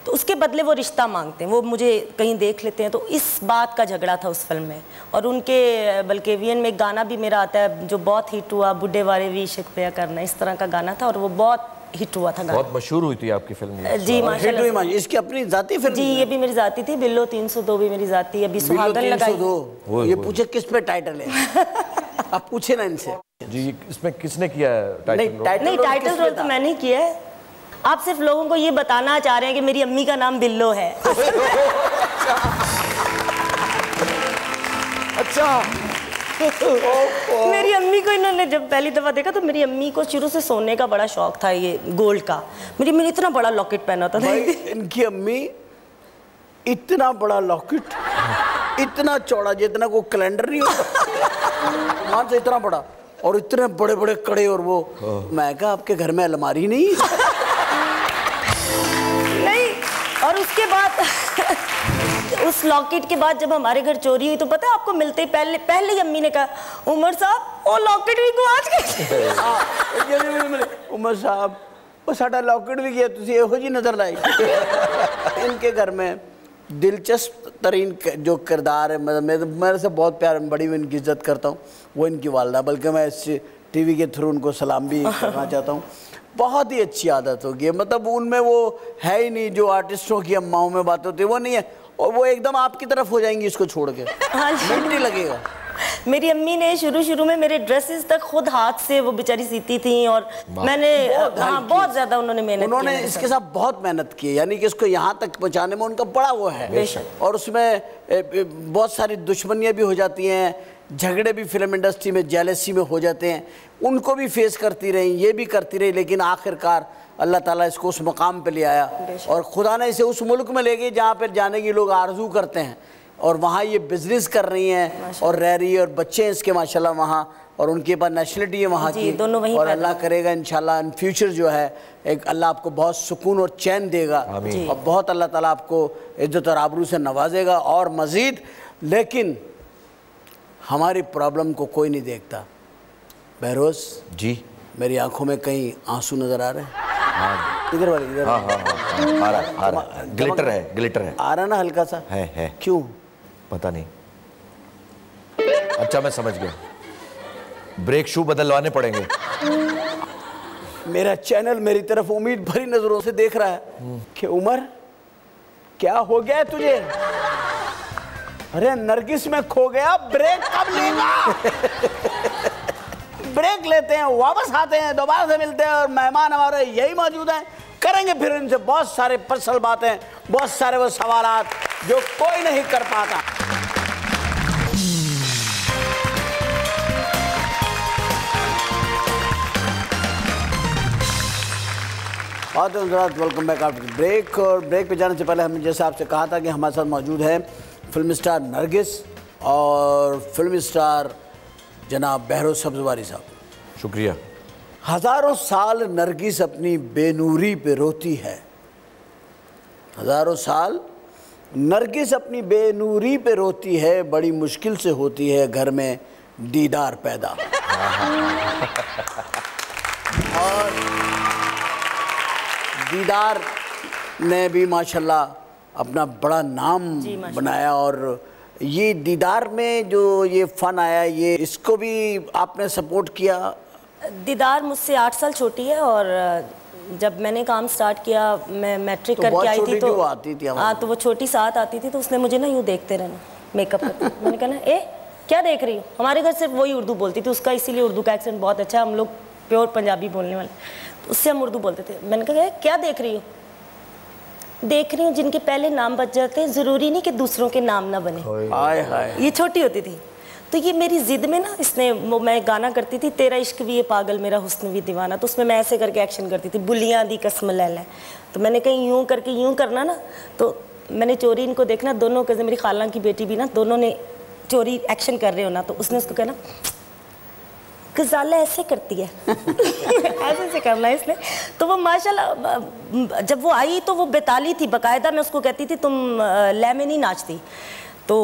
तो उसके बदले वो रिश्ता मांगते हैं, वो मुझे कहीं देख लेते हैं, तो इस बात का झगड़ा था उस फिल्म में। और उनके बल्कि वीएन में एक गाना भी मेरा आता है जो बहुत हिट हुआ, बुड्ढे वाले भी इश्क पे करना, इस तरह का गाना था, और वो बहुत हिट हुआ था गाना। बहुत मशहूर हुई थी आपकी फिल्म जी माशाल्लाह। इसकी अपनी जाती फिल्म जी, ये भी मेरी जाती थी। बिल्लो 302 भी मेरी जाती, अभी सुहागन लगाई। ये पूछे किस पे टाइटल है? आप पूछे ना इनसे जी, इसमें किसने किया है टाइटल? नहीं, टाइटल रोल तो मैंने किया है। आप सिर्फ लोगों को ये बताना चाह रहे हैं कि मेरी अम्मी का नाम बिल्लो है। अच्छा। मेरी अम्मी को इन्होंने जब पहली दफा देखा तो मेरी अम्मी को शुरू से सोने का बड़ा शौक था, ये गोल्ड का। मेरी अम्मी ने इतना बड़ा लॉकेट पहना था। इनकी अम्मी इतना बड़ा लॉकेट, इतना चौड़ा जितना को कैलेंडर नहीं होता, मान से इतना बड़ा, और इतने बड़े बड़े कड़े। और वो मैं कहा आपके घर में अलमारी नहीं? नहीं। और उसके बाद उस लॉकेट के बाद जब हमारे घर चोरी हुई तो पता है आपको, मिलते ही पहले ही अम्मी ने कहा उमर साहब वो लॉकेट भी गुआच गए। उमर साहब वो साडा लॉकेट भी गया, तुझे यहो जी नजर लाई। इनके घर में दिलचस्प तरीन जो किरदार है, मेरे से बहुत प्यार, बड़ी मैं इनकी इज्जत करता हूँ, वो इनकी वालदा, बल्कि मैं इस टीवी के थ्रू उनको सलाम भी करना चाहता हूँ। बहुत ही अच्छी आदत होगी, मतलब उनमें वो है ही नहीं जो आर्टिस्टों की अम्माओं में बात होती है, वो नहीं है, और वो एकदम आपकी तरफ हो जाएंगी इसको छोड़ के, मिनट नहीं लगेगा। मेरी अम्मी ने शुरू में मेरे ड्रेसेस तक खुद हाथ से वो बेचारी सीती थी, और मैंने बहुत ज्यादा उन्होंने मेहनत की। इसके साथ बहुत मेहनत की है, यानी कि इसको यहाँ तक पहुँचाने में उनका बड़ा वो है, और उसमें बहुत सारी दुश्मनियाँ भी हो जाती हैं, झगड़े भी फिल्म इंडस्ट्री में जेलसी में हो जाते हैं, उनको भी फेस करती रही, ये भी करती रही, लेकिन आखिरकार अल्लाह ताला इसको उस मकाम पे ले आया, और खुदा ने इसे उस मुल्क में ले गई जहाँ पर जाने की लोग आरजू करते हैं, और वहाँ ये बिजनेस कर रही हैं और रह रही है, और बच्चे हैं इसके माशाल्लाह वहाँ, और उनके पास नेशनलिटी है वहाँ की, और अल्लाह करेगा इंशाल्लाह इन फ्यूचर जो है एक अल्लाह आपको बहुत सुकून और चैन देगा, और बहुत अल्लाह ताला आपको इज्जत और आबरू से नवाजेगा और मज़ीद। लेकिन हमारी प्रॉब्लम को कोई नहीं देखता। बहरोज़ जी, मेरी आंखों में कहीं आंसू नज़र आ रहे हैं? इधर वाले, इधर आ रहा ग्लिटर है आ रहा ना हल्का सा है। क्यों पता नहीं। अच्छा मैं समझ गया, ब्रेक शू बदलवाने पड़ेंगे। मेरा चैनल मेरी तरफ उम्मीद भरी नजरों से देख रहा है कि उमर क्या हो गया तुझे? अरे नरगिस में खो गया, ब्रेक कब लेगा? ब्रेक लेते हैं, वापस आते हैं, दोबारा से मिलते हैं, और मेहमान हमारे यही मौजूद हैं, करेंगे फिर इनसे बहुत सारे पर्सनल बातें, बहुत सारे वो सवालात जो कोई नहीं कर पाता। Welcome back after break. और ब्रेक पे जाने से पहले हमने जैसे आपसे कहा था कि हमारे साथ मौजूद है फिल्म स्टार नरगिस और फिल्म स्टार जनाब बहरोज़ सब्ज़वारी साहब। शुक्रिया। हज़ारों साल नरगिस अपनी बेनूरी पे रोती है, हज़ारों साल नरगिस अपनी बेनूरी पे रोती है, बड़ी मुश्किल से होती है घर में दीदार पैदा। और दीदार ने भी माशाल्लाह अपना बड़ा नाम बनाया, और ये दीदार में जो ये फ़न आया, ये इसको भी आपने सपोर्ट किया? दीदार मुझसे 8 साल छोटी है, और जब मैंने काम स्टार्ट किया, मैं मैट्रिक करके आई थी, तो आती थी, हाँ, तो वो छोटी साथ आती थी, तो उसने मुझे ना यूँ देखते रहना मेकअप करते। मैंने कहा ना क्या देख रही हो? हमारे घर सिर्फ वही उर्दू बोलती थी, उसका इसीलिए उर्दू का एक्सेंट बहुत अच्छा है, हम लोग प्योर पंजाबी बोलने वाले, तो उससे हम उर्दू बोलते थे। मैंने कहा क्या देख रही हो? देख रही हूँ जिनके पहले नाम बच जाते हैं, ज़रूरी नहीं कि दूसरों के नाम ना बने। हाय हाय। ये छोटी होती थी, तो ये मेरी ज़िद में ना, इसने वो मैं गाना करती थी, तेरा इश्क भी ये पागल मेरा हुस्न भी दीवाना, तो उसमें मैं ऐसे करके एक्शन करती थी, बुलियाँ दी कसम ले ले, तो मैंने कहीं यूँ करके यूँ करना ना, तो मैंने चोरी इनको देखना, दोनों कज़न मेरी खाला की बेटी भी ना, दोनों ने चोरी एक्शन कर रहे हो ना, तो उसने उसको कहना गजाला ऐसे करती है। ऐसे से करना है इसने। तो वो माशाल्लाह जब वो आई तो वो बेताली थी, बाकायदा मैं उसको कहती थी तुम लै में नहीं नाचती। तो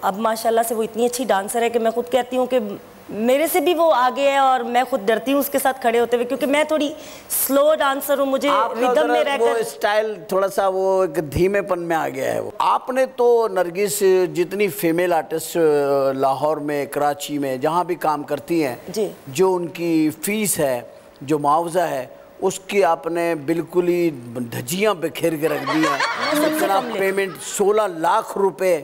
अब माशाल्लाह से वो इतनी अच्छी डांसर है कि मैं खुद कहती हूँ कि मेरे से भी वो आगे है, और मैं खुद डरती हूँ उसके साथ खड़े होते हुए, क्योंकि मैं थोड़ी स्लो डांसर हूँ, मुझे रिदम में रहकर वो स्टाइल थोड़ा सा वो एक धीमेपन में आ गया है। वो आपने तो नरगिस जितनी फीमेल आर्टिस्ट लाहौर में, कराची में, जहाँ भी काम करती हैं जी, जो उनकी फीस है, जो मुआवजा है, उसकी आपने बिल्कुल ही धज्जियाँ बिखेर के रख दी हैं। इतना पेमेंट 16 लाख रुपए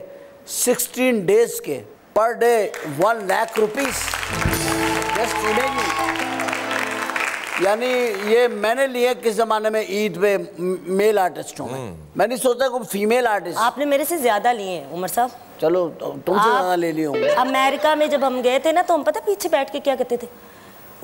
16 डेज के, पर डे 1 लाख रुपीस। यानी ये मैंने लिया किस जमाने में ईद पे मेल आर्टिस्टों में, मैं नहीं सोचता कोई फीमेल आर्टिस्ट। आपने मेरे से ज्यादा लिए हैं उमर साहब। चलो तुमसे ज्यादा ले लिया होंगे। अमेरिका में जब हम गए थे ना, तो हम पता पीछे बैठ के क्या कहते थे,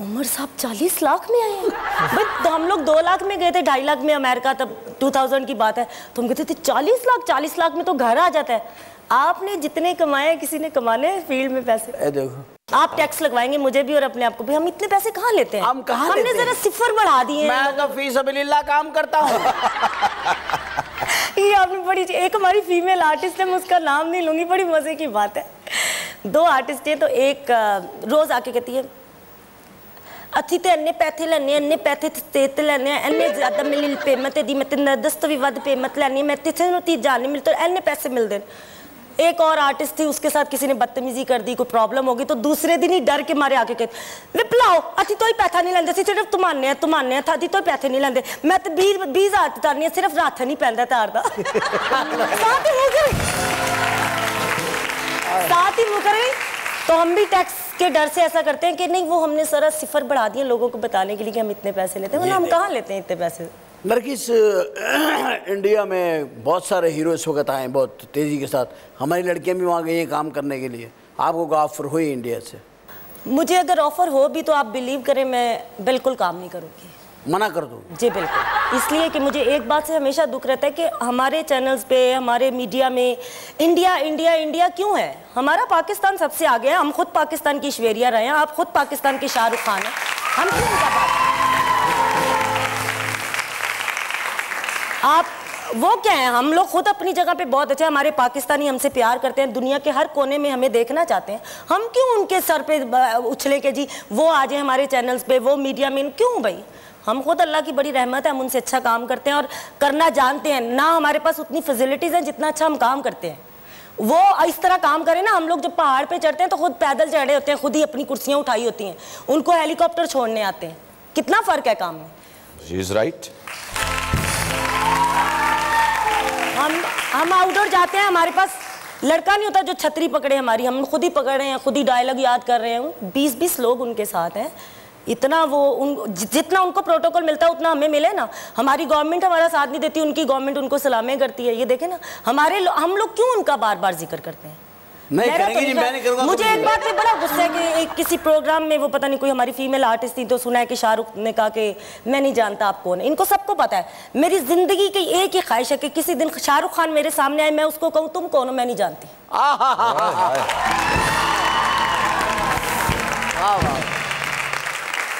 उमर साहब 40 लाख में आए हैं। भाई तो हम लोग 2 लाख में गए थे, 2.5 लाख में अमेरिका, तब 2000 की बात है, तो हम कहते थे 40 लाख में तो घर आ जाता है। आपने जितने कमाए, किसी ने कमाने फील्ड में पैसे। देखो आप टैक्स लगवाएंगे मुझे भी और अपने आप को भी, हम इतने पैसे कहाँ लेते हैं? हम कहाँ लेते हैं? हमने जरा सिफर बढ़ा दिए। मैं तो फी सबिलिल्लाह काम करता हूँ। ये आपने बड़ी, एक हमारी फीमेल आर्टिस्ट है, मैं उसका नाम नहीं लूँगी, बड़ी मज़े की बात है। 2 आर्टिस्ट हैं, तो एक रोज़ आके कहती है अथी तो अन्ने पैसे लैने, अन्ने पैसे ते लैने, अन्ने ज़्यादा मिली पेमेंट दी, मैं 10 तो भी वध पेमेंट लैनी, मैं किसी को चीज़ नहीं मिलती, अन्ने पैसे मिलते। एक और आर्टिस्ट थी, उसके साथ किसी ने बदतमीजी कर दी, कोई प्रॉब्लम होगी, तो दूसरे दिन ही डर के मारे आके कहते विपलाओ अथी तो ही पैसा नहीं लेंदे, सिर्फ तुमाने था अथी तो ही पैसे नहीं लेंदे, मैं तो 20,000 तारनी, सिर्फ रात नहीं पैंदा तार दा। साथ ही मुकर गई। तो हम भी टैक्स के डर से ऐसा करते हैं कि नहीं, वो हमने सारा सिफर बढ़ा दिया लोगों को बताने के लिए कि हम इतने पैसे लेते हैं, हम कहाँ लेते हैं इतने पैसे। नरगिस, इंडिया में बहुत सारे हीरो इस वक्त आए बहुत तेज़ी के साथ, हमारी लड़कियां भी वहाँ गई हैं काम करने के लिए, आपको कोई ऑफर हुई इंडिया से? मुझे अगर ऑफर हो भी तो आप बिलीव करें मैं बिल्कुल काम नहीं करूँगी, मना कर दूँ? जी बिल्कुल, इसलिए कि मुझे एक बात से हमेशा दुख रहता है कि हमारे चैनल्स पे, हमारे मीडिया में इंडिया इंडिया इंडिया क्यों है? हमारा पाकिस्तान सबसे आगे है, हम खुद पाकिस्तान की ऐश्वर्या रहे हैं, आप खुद पाकिस्तान के शाहरुख खान हैं, हम क्यों उनका बात? आप वो क्या है, हम लोग खुद अपनी जगह पे बहुत अच्छे, हमारे पाकिस्तानी हमसे प्यार करते हैं, दुनिया के हर कोने में हमें देखना चाहते हैं, हम क्यों उनके सर पे उछले के जी वो आ जाए हमारे चैनल्स पे, वो मीडिया में, क्यों भाई? हम खुद अल्लाह की बड़ी रहमत है, हम उनसे अच्छा काम करते हैं और करना जानते हैं ना, हमारे पास उतनी फैसिलिटीज़ हैं जितना अच्छा हम काम करते हैं। वो इस तरह काम करें ना, हम लोग जब पहाड़ पे चढ़ते हैं तो खुद पैदल चढ़े होते हैं, खुद ही अपनी कुर्सियाँ उठाई होती हैं, उनको हेलीकॉप्टर छोड़ने आते हैं, कितना फ़र्क है काम में। She is right. हम आउटडोर जाते हैं, हमारे पास लड़का नहीं होता जो छतरी पकड़े हमारी, हम खुद ही पकड़ रहे हैं, खुद ही डायलॉग याद कर रहे हैं, 20-20 लोग उनके साथ हैं, इतना वो जितना उनको प्रोटोकॉल मिलता है उतना हमें मिले ना। हमारी गवर्नमेंट हमारा साथ नहीं देती, उनकी गवर्नमेंट उनको सलामें करती है, ये देखें ना, हम लोग क्यों उनका बार बार जिक्र करते हैं? नहीं करेंगे जी, मैं नहीं करूंगा। मुझे एक बात पे बड़ा गुस्सा है कि एक किसी प्रोग्राम में वो पता नहीं कोई हमारी फीमेल आर्टिस्ट थी, तो सुना है कि शाहरुख ने कहा कि मैं नहीं जानता आप कौन है। इनको सबको पता है, मेरी जिंदगी की एक ही ख्वाहिश है कि किसी दिन शाहरुख खान मेरे सामने आए, मैं उसको कहूँ तुम कौन हो, मैं नहीं जानती।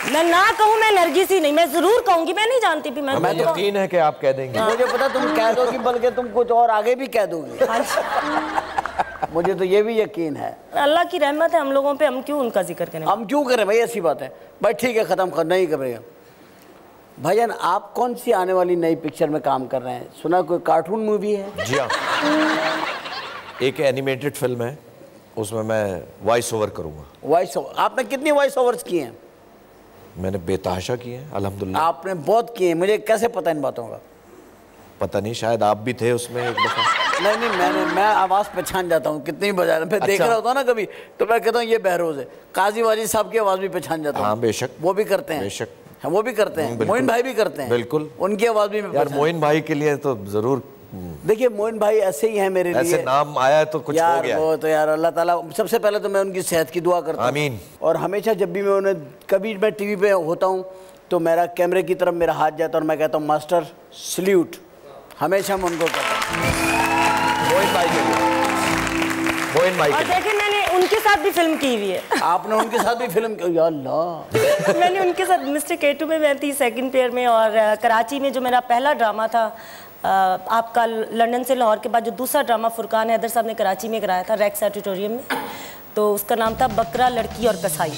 मैं ना कहूँ मैं नरगिस ही नहीं, मैं जरूर कहूंगी मैं नहीं जानती भी। मैं तो यकीन है कि आप कह देंगे। मुझे पता तुम कह दोगी, बल्कि तुम कुछ और आगे भी कह दोगी, मुझे तो ये भी यकीन है। अल्लाह की रहमत है हम लोगों पे, हम क्यों उनका जिक्र करें? हम क्यों करें भाई, ऐसी बात है भाई, ठीक है ख़त्म करना ही करेगा। भाईजान आप कौन सी आने वाली नई पिक्चर में काम कर रहे हैं? सुना कोई कार्टून मूवी है? जी हाँ, एक एनिमेटेड फिल्म है, उसमें मैं वॉइस ओवर करूँगा। Voice over? आपने कितनी वॉइस ओवर्स किए हैं? मैंने बेतहाशा किए हैं अल्हम्दुलिल्लाह। आपने बहुत किए हैं, मुझे कैसे पता इन बातों का? पता नहीं, शायद आप भी थे उसमें एक दफ़ा। नहीं, मैं आवाज़ पहचान जाता हूँ, कितनी बजा रहे, मैं देख रहा होता हूँ ना कभी, तो मैं कहता हूँ ये बहरोज है। काजी वाजी साहब की आवाज़ भी पहचान जाता हूँ। हाँ बेशक, वो भी करते हैं। बेशक वो भी करते हैं, मोइन भाई भी करते हैं, बिल्कुल, उनकी आवाज़ भी। यार मोइन भाई के लिए तो ज़रूर, देखिए मोइन भाई ऐसे ही हैं मेरे लिए, ऐसे नाम आया है तो कुछ हो गया। वो तो यार अल्लाह ताला, सबसे पहले तो मैं उनकी सेहत की दुआ करता हूँ, आमीन। और हमेशा जब भी मैं उन्हें, कभी मैं टीवी पे होता हूँ तो मेरा कैमरे की तरफ मेरा हाथ जाता है और मैं कहता हूँ मास्टर सल्यूट, हमेशा मैं उनको कहता हूँ। मोइन भाई के लिए, मोइन भाई के लिए। देखिए मैंने उनके साथ भी फिल्म की हुई है। आपने उनके साथ भी फिल्म की? या अल्लाह। मैंने उनके साथ मिस्टर केटू में मैं थी, सेकंड पेयर में, और कराची में जो मेरा पहला ड्रामा था, आपका लंदन से लाहौर के बाद जो दूसरा ड्रामा फुरकान हैदर साहब ने कराची में कराया था रैक्स ऑडिटोरियम में, तो उसका नाम था बकरा लड़की और कसाई।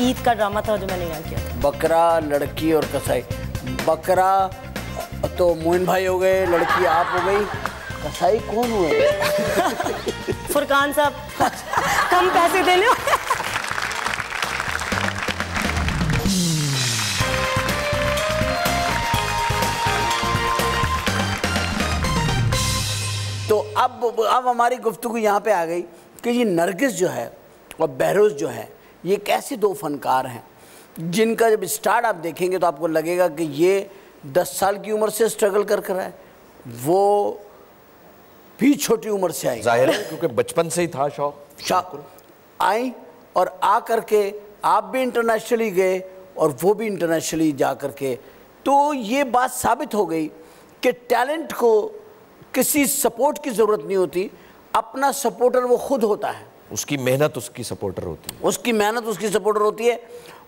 ईद का ड्रामा था जो मैंने यहाँ किया था। बकरा लड़की और कसाई। बकरा तो मोइन भाई हो गए, लड़की आप हो गई, कसाई कौन हुए? फुरकान साहब कम पैसे देने। तो अब हमारी गुफ्तगू यहाँ पे आ गई कि ये नरगिस जो है और बहरोज जो है, ये कैसे दो फनकार हैं जिनका जब स्टार्ट आप देखेंगे तो आपको लगेगा कि ये 10 साल की उम्र से स्ट्रगल कर रहा है, वो भी छोटी उम्र से आई, जाहिर है क्योंकि बचपन से ही था शौक। आई और आ करके आप भी इंटरनेशनली गए और वो भी इंटरनेशनली जा करके, तो ये बात साबित हो गई कि टैलेंट को किसी सपोर्ट की ज़रूरत नहीं होती, अपना सपोर्टर वो खुद होता है, उसकी मेहनत उसकी सपोर्टर होती है, उसकी मेहनत उसकी सपोर्टर होती है।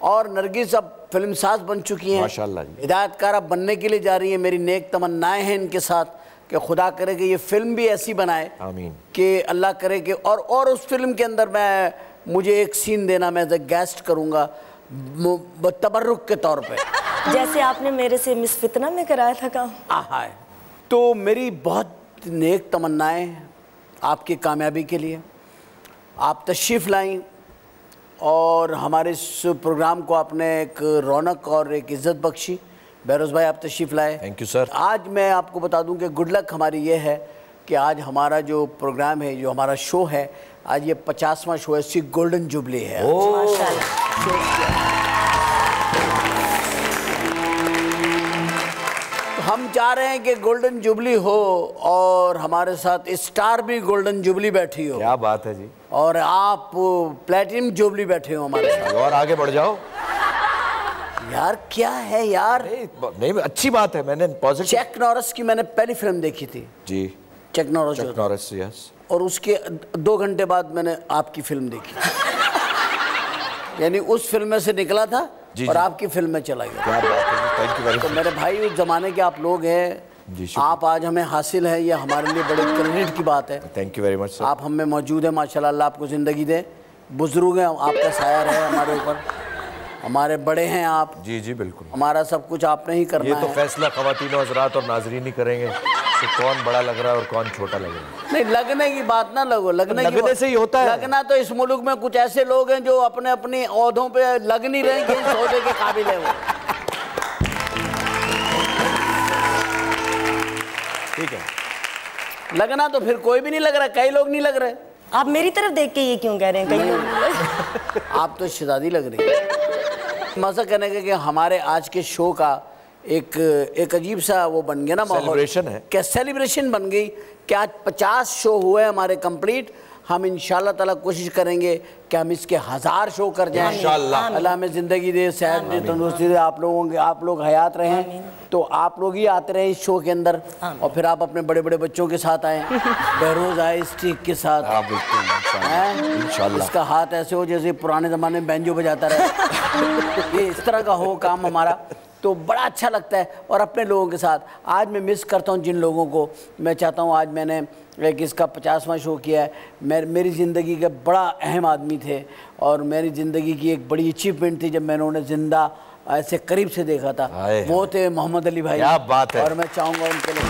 और नरगिस अब फिल्मसाज बन चुकी हैं, माशाल्लाह जी, हिदायतकार अब बनने के लिए जा रही है, मेरी नेक तमन्नाएं हैं इनके साथ कि खुदा करे कि ये फिल्म भी ऐसी बनाए, आमीन, कि अल्लाह करे कि और उस फिल्म के अंदर मुझे एक सीन देना, मैं गेस्ट करूँगा तबर्रुक के तौर पे, जैसे आपने मेरे से मिस फितना में कराया था काम। हाँ, तो मेरी बहुत नेक तमन्नाएं आपकी कामयाबी के लिए। आप तशरीफ़ लाईं और हमारे इस प्रोग्राम को आपने एक रौनक और एक इज़्ज़त बख्शी। बहरोज़ भाई, आप तशरीफ़ लाए। Thank you sir. आज मैं आपको बता दूं कि गुड लक हमारी ये है कि आज हमारा जो प्रोग्राम है, जो हमारा शो है, आज ये 50वां शो है, इसकी गोल्डन जुबली है। हम चाह रहे हैं कि गोल्डन जुबली हो और हमारे साथ स्टार भी गोल्डन जुबली बैठी हो। क्या बात है जी। और आप प्लेटिनम जुबली बैठे हो हमारे साथ। और आगे बढ़ जाओ यार, क्या है यार। नहीं, अच्छी बात है। मैंने पॉजिटिव चैक नॉरिस की मैंने पहली फिल्म देखी थी जी, चैक नॉरिस, यस, और उसके 2 घंटे बाद मैंने आपकी फिल्म देखी। यानी उस फिल्म में से निकला था और आपकी फिल्म में चला गया। क्या बात है, थैंक यू वेरी मच। तो मेरे भाई, उस जमाने के आप लोग हैं, आप आज हमें हासिल है, ये हमारे लिए बड़े क्रेडिट की बात है। Thank you very much sir. आप हम में मौजूद हैं, माशाल्लाह, अल्लाह आपको ज़िंदगी दे। बुजुर्ग हैं, आपका साया रहे हमारे ऊपर, हमारे बड़े हैं आप। जी जी बिल्कुल। हमारा सब कुछ आपने ही करना है। ये तो फैसला ख़वातीन और हज़रात और नाज़रीन ही करेंगे कि कौन बड़ा लग रहा है और कौन छोटा लग रहा है। नहीं, लगने की बात ना लगो, लगने से ही होता है। लगना तो इस मुल्क में कुछ ऐसे लोग हैं जो अपने अपनी ओहदों पे लग नहीं रहे कि इस ओहदे के काबिल है वो। ठीक है, लगना तो फिर कोई भी नहीं लग रहा, कई लोग नहीं लग रहे। आप मेरी तरफ देख के ये क्यों कह रहे हैं? कई लोग आप तो शहजादी लग रही है। मजा कहने का कि हमारे आज के शो का एक अजीब सा वो बन गया ना माहौल, सेलिब्रेशन है। क्या सेलिब्रेशन बन गई कि आज 50 शो हुए हमारे कंप्लीट। हम इंशाल्लाह ताला कोशिश करेंगे कि हम इसके 1000 शो कर जाएं। इंशाल्लाह। अल्लाह हमें ज़िंदगी दे, सेहत दे, तंदुरुस्ती दे, आप लोग हयात रहें, तो आप लोग ही आते रहे इस शो के अंदर, और फिर आप अपने बड़े बड़े बच्चों के साथ आए, बहरोज़ आए स्टिक के साथ। इसका हाथ ऐसे हो जैसे पुराने ज़माने में बैंजो बजाता रहे। ये इस तरह का हो काम हमारा, तो बड़ा अच्छा लगता है। और अपने लोगों के साथ आज मैं मिस करता हूँ जिन लोगों को। मैं चाहता हूँ, आज मैंने एक इसका 50वां शो किया है। मेरी ज़िंदगी के बड़ा अहम आदमी थे और मेरी ज़िंदगी की एक बड़ी अचीवमेंट थी जब मैंने उन्हें ज़िंदा ऐसे करीब से देखा था। वो थे मोहम्मद अली भाई। क्या बात है। और मैं चाहूँगा उनके लिए,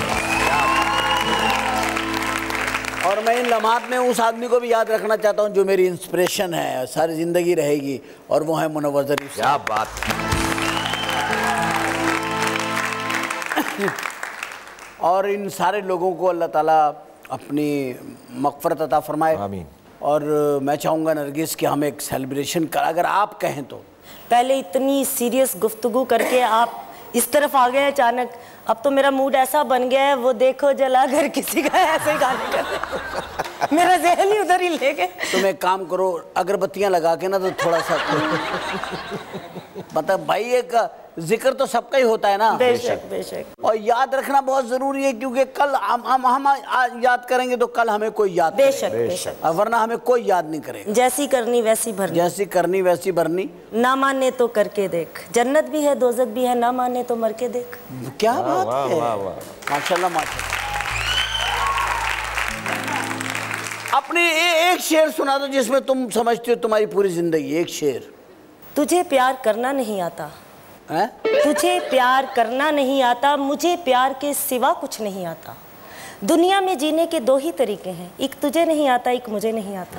और मैं इन लम्हात में उस आदमी को भी याद रखना चाहता हूँ जो मेरी इंस्पिरेशन है, सारी ज़िंदगी रहेगी, और वो है मुनव्वर ज़रीफ। क्या बात है। और इन सारे लोगों को अल्लाह ताला अपनी मग़फ़रत अता फरमाए। आमीन। और मैं चाहूँगा नरगिस कि हम एक सेलिब्रेशन कर, अगर आप कहें तो। पहले इतनी सीरियस गुफ्तगू करके आप इस तरफ आ गए अचानक। अब तो मेरा मूड ऐसा बन गया है, वो देखो जला घर किसी का, ऐसे गाने कर मेरा ज़हन ही उधर ही ले गए। तुम एक काम करो, अगरबत्तियाँ लगा के ना तो थोड़ा सा मतलब भाई, एक जिक्र तो सबका ही होता है ना। बेशक बेशक। और याद रखना बहुत ज़रूरी है, क्योंकि कल हम याद करेंगे तो कल हमें कोई याद बेशक बेशक, वरना हमें कोई याद नहीं करेगा। जैसी करनी वैसी भरनी, जैसी करनी वैसी भरनी। ना माने तो करके देख, जन्नत भी है दोज़ख भी है, ना माने तो मर के देख। क्या बात है, माशाल्लाह माशाल्लाह। अपने एक शेर सुना दो जिसमें तुम समझते हो तुम्हारी पूरी जिंदगी। एक शेर। तुझे प्यार करना नहीं आता है? तुझे प्यार करना नहीं आता, मुझे प्यार के सिवा कुछ नहीं आता। दुनिया में जीने के 2 ही तरीके हैं, एक तुझे नहीं आता, एक मुझे नहीं आता।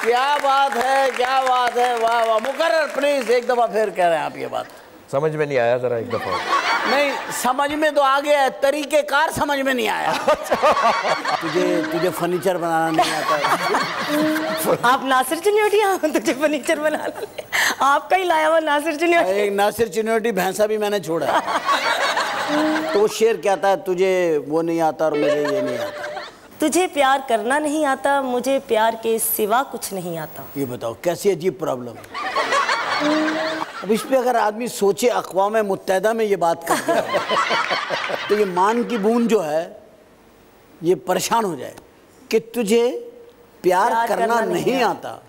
क्या बात है, क्या बात है, वाह वाह। मुकर्रर प्लीज एक दफा फिर कह रहे हैं आप ये बात। समझ में नहीं आया, जरा एक दफा। नहीं, समझ में तो आ गया है, तरीकेकार समझ में नहीं आया। तुझे फर्नीचर बनाना नहीं आता। आप नासिर चिन्योटी, तुझे फर्नीचर बना लो। आपका ही लाया हुआ नासिर चिन्योटी। एक नासिर चिन्योटी भैंसा भी मैंने छोड़ा। तो शेर क्या था, तुझे वो नहीं आता और मुझे ये नहीं आता। तुझे प्यार करना नहीं आता, मुझे प्यार के सिवा कुछ नहीं आता। ये बताओ कैसी अजीब प्रॉब्लम है। अब इस पे अगर आदमी सोचे, अक़वाम मुत्तहिदा में ये बात करते हैं तो ये मान की बूंद जो है ये परेशान हो जाए कि तुझे प्यार करना नहीं आता,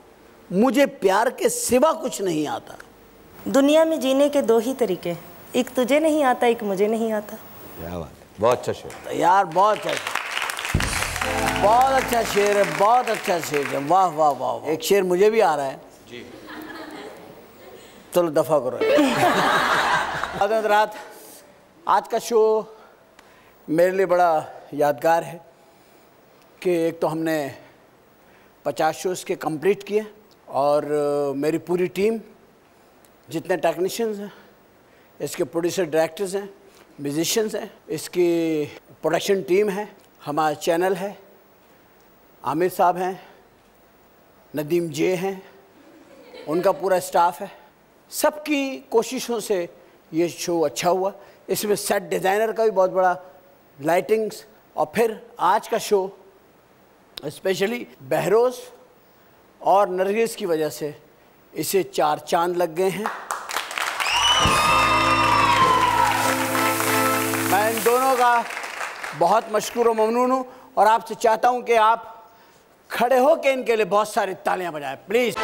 मुझे प्यार के सिवा कुछ नहीं आता। दुनिया में जीने के 2 ही तरीके हैं, एक तुझे नहीं आता, एक मुझे नहीं आता। क्या बात है, बहुत अच्छा शेर यार, बहुत अच्छा शेर है, बहुत अच्छा शेर है। वाह वाह वाह वाह। एक शेर मुझे भी आ रहा है जी। चलो दफा करो। रात आज का शो मेरे लिए बड़ा यादगार है कि एक तो हमने 50 शोज़ के कंप्लीट किए और मेरी पूरी टीम, जितने टेक्नीशियंस हैं, इसके प्रोड्यूसर डायरेक्टर्स हैं, म्यूजिशियंस हैं, इसकी प्रोडक्शन टीम है, हमारा चैनल है, आमिर साहब हैं, नदीम जे हैं, उनका पूरा स्टाफ है, सबकी कोशिशों से ये शो अच्छा हुआ। इसमें सेट डिज़ाइनर का भी बहुत बड़ा, लाइटिंग्स, और फिर आज का शो स्पेशली बहरोज़ और नरगिस की वजह से इसे 4 चांद लग गए हैं। मैं इन दोनों का बहुत मशकूर व ममनून हूँ और आपसे चाहता हूँ कि आप खड़े हो के इनके लिए बहुत सारी तालियां बजाएं, प्लीज़।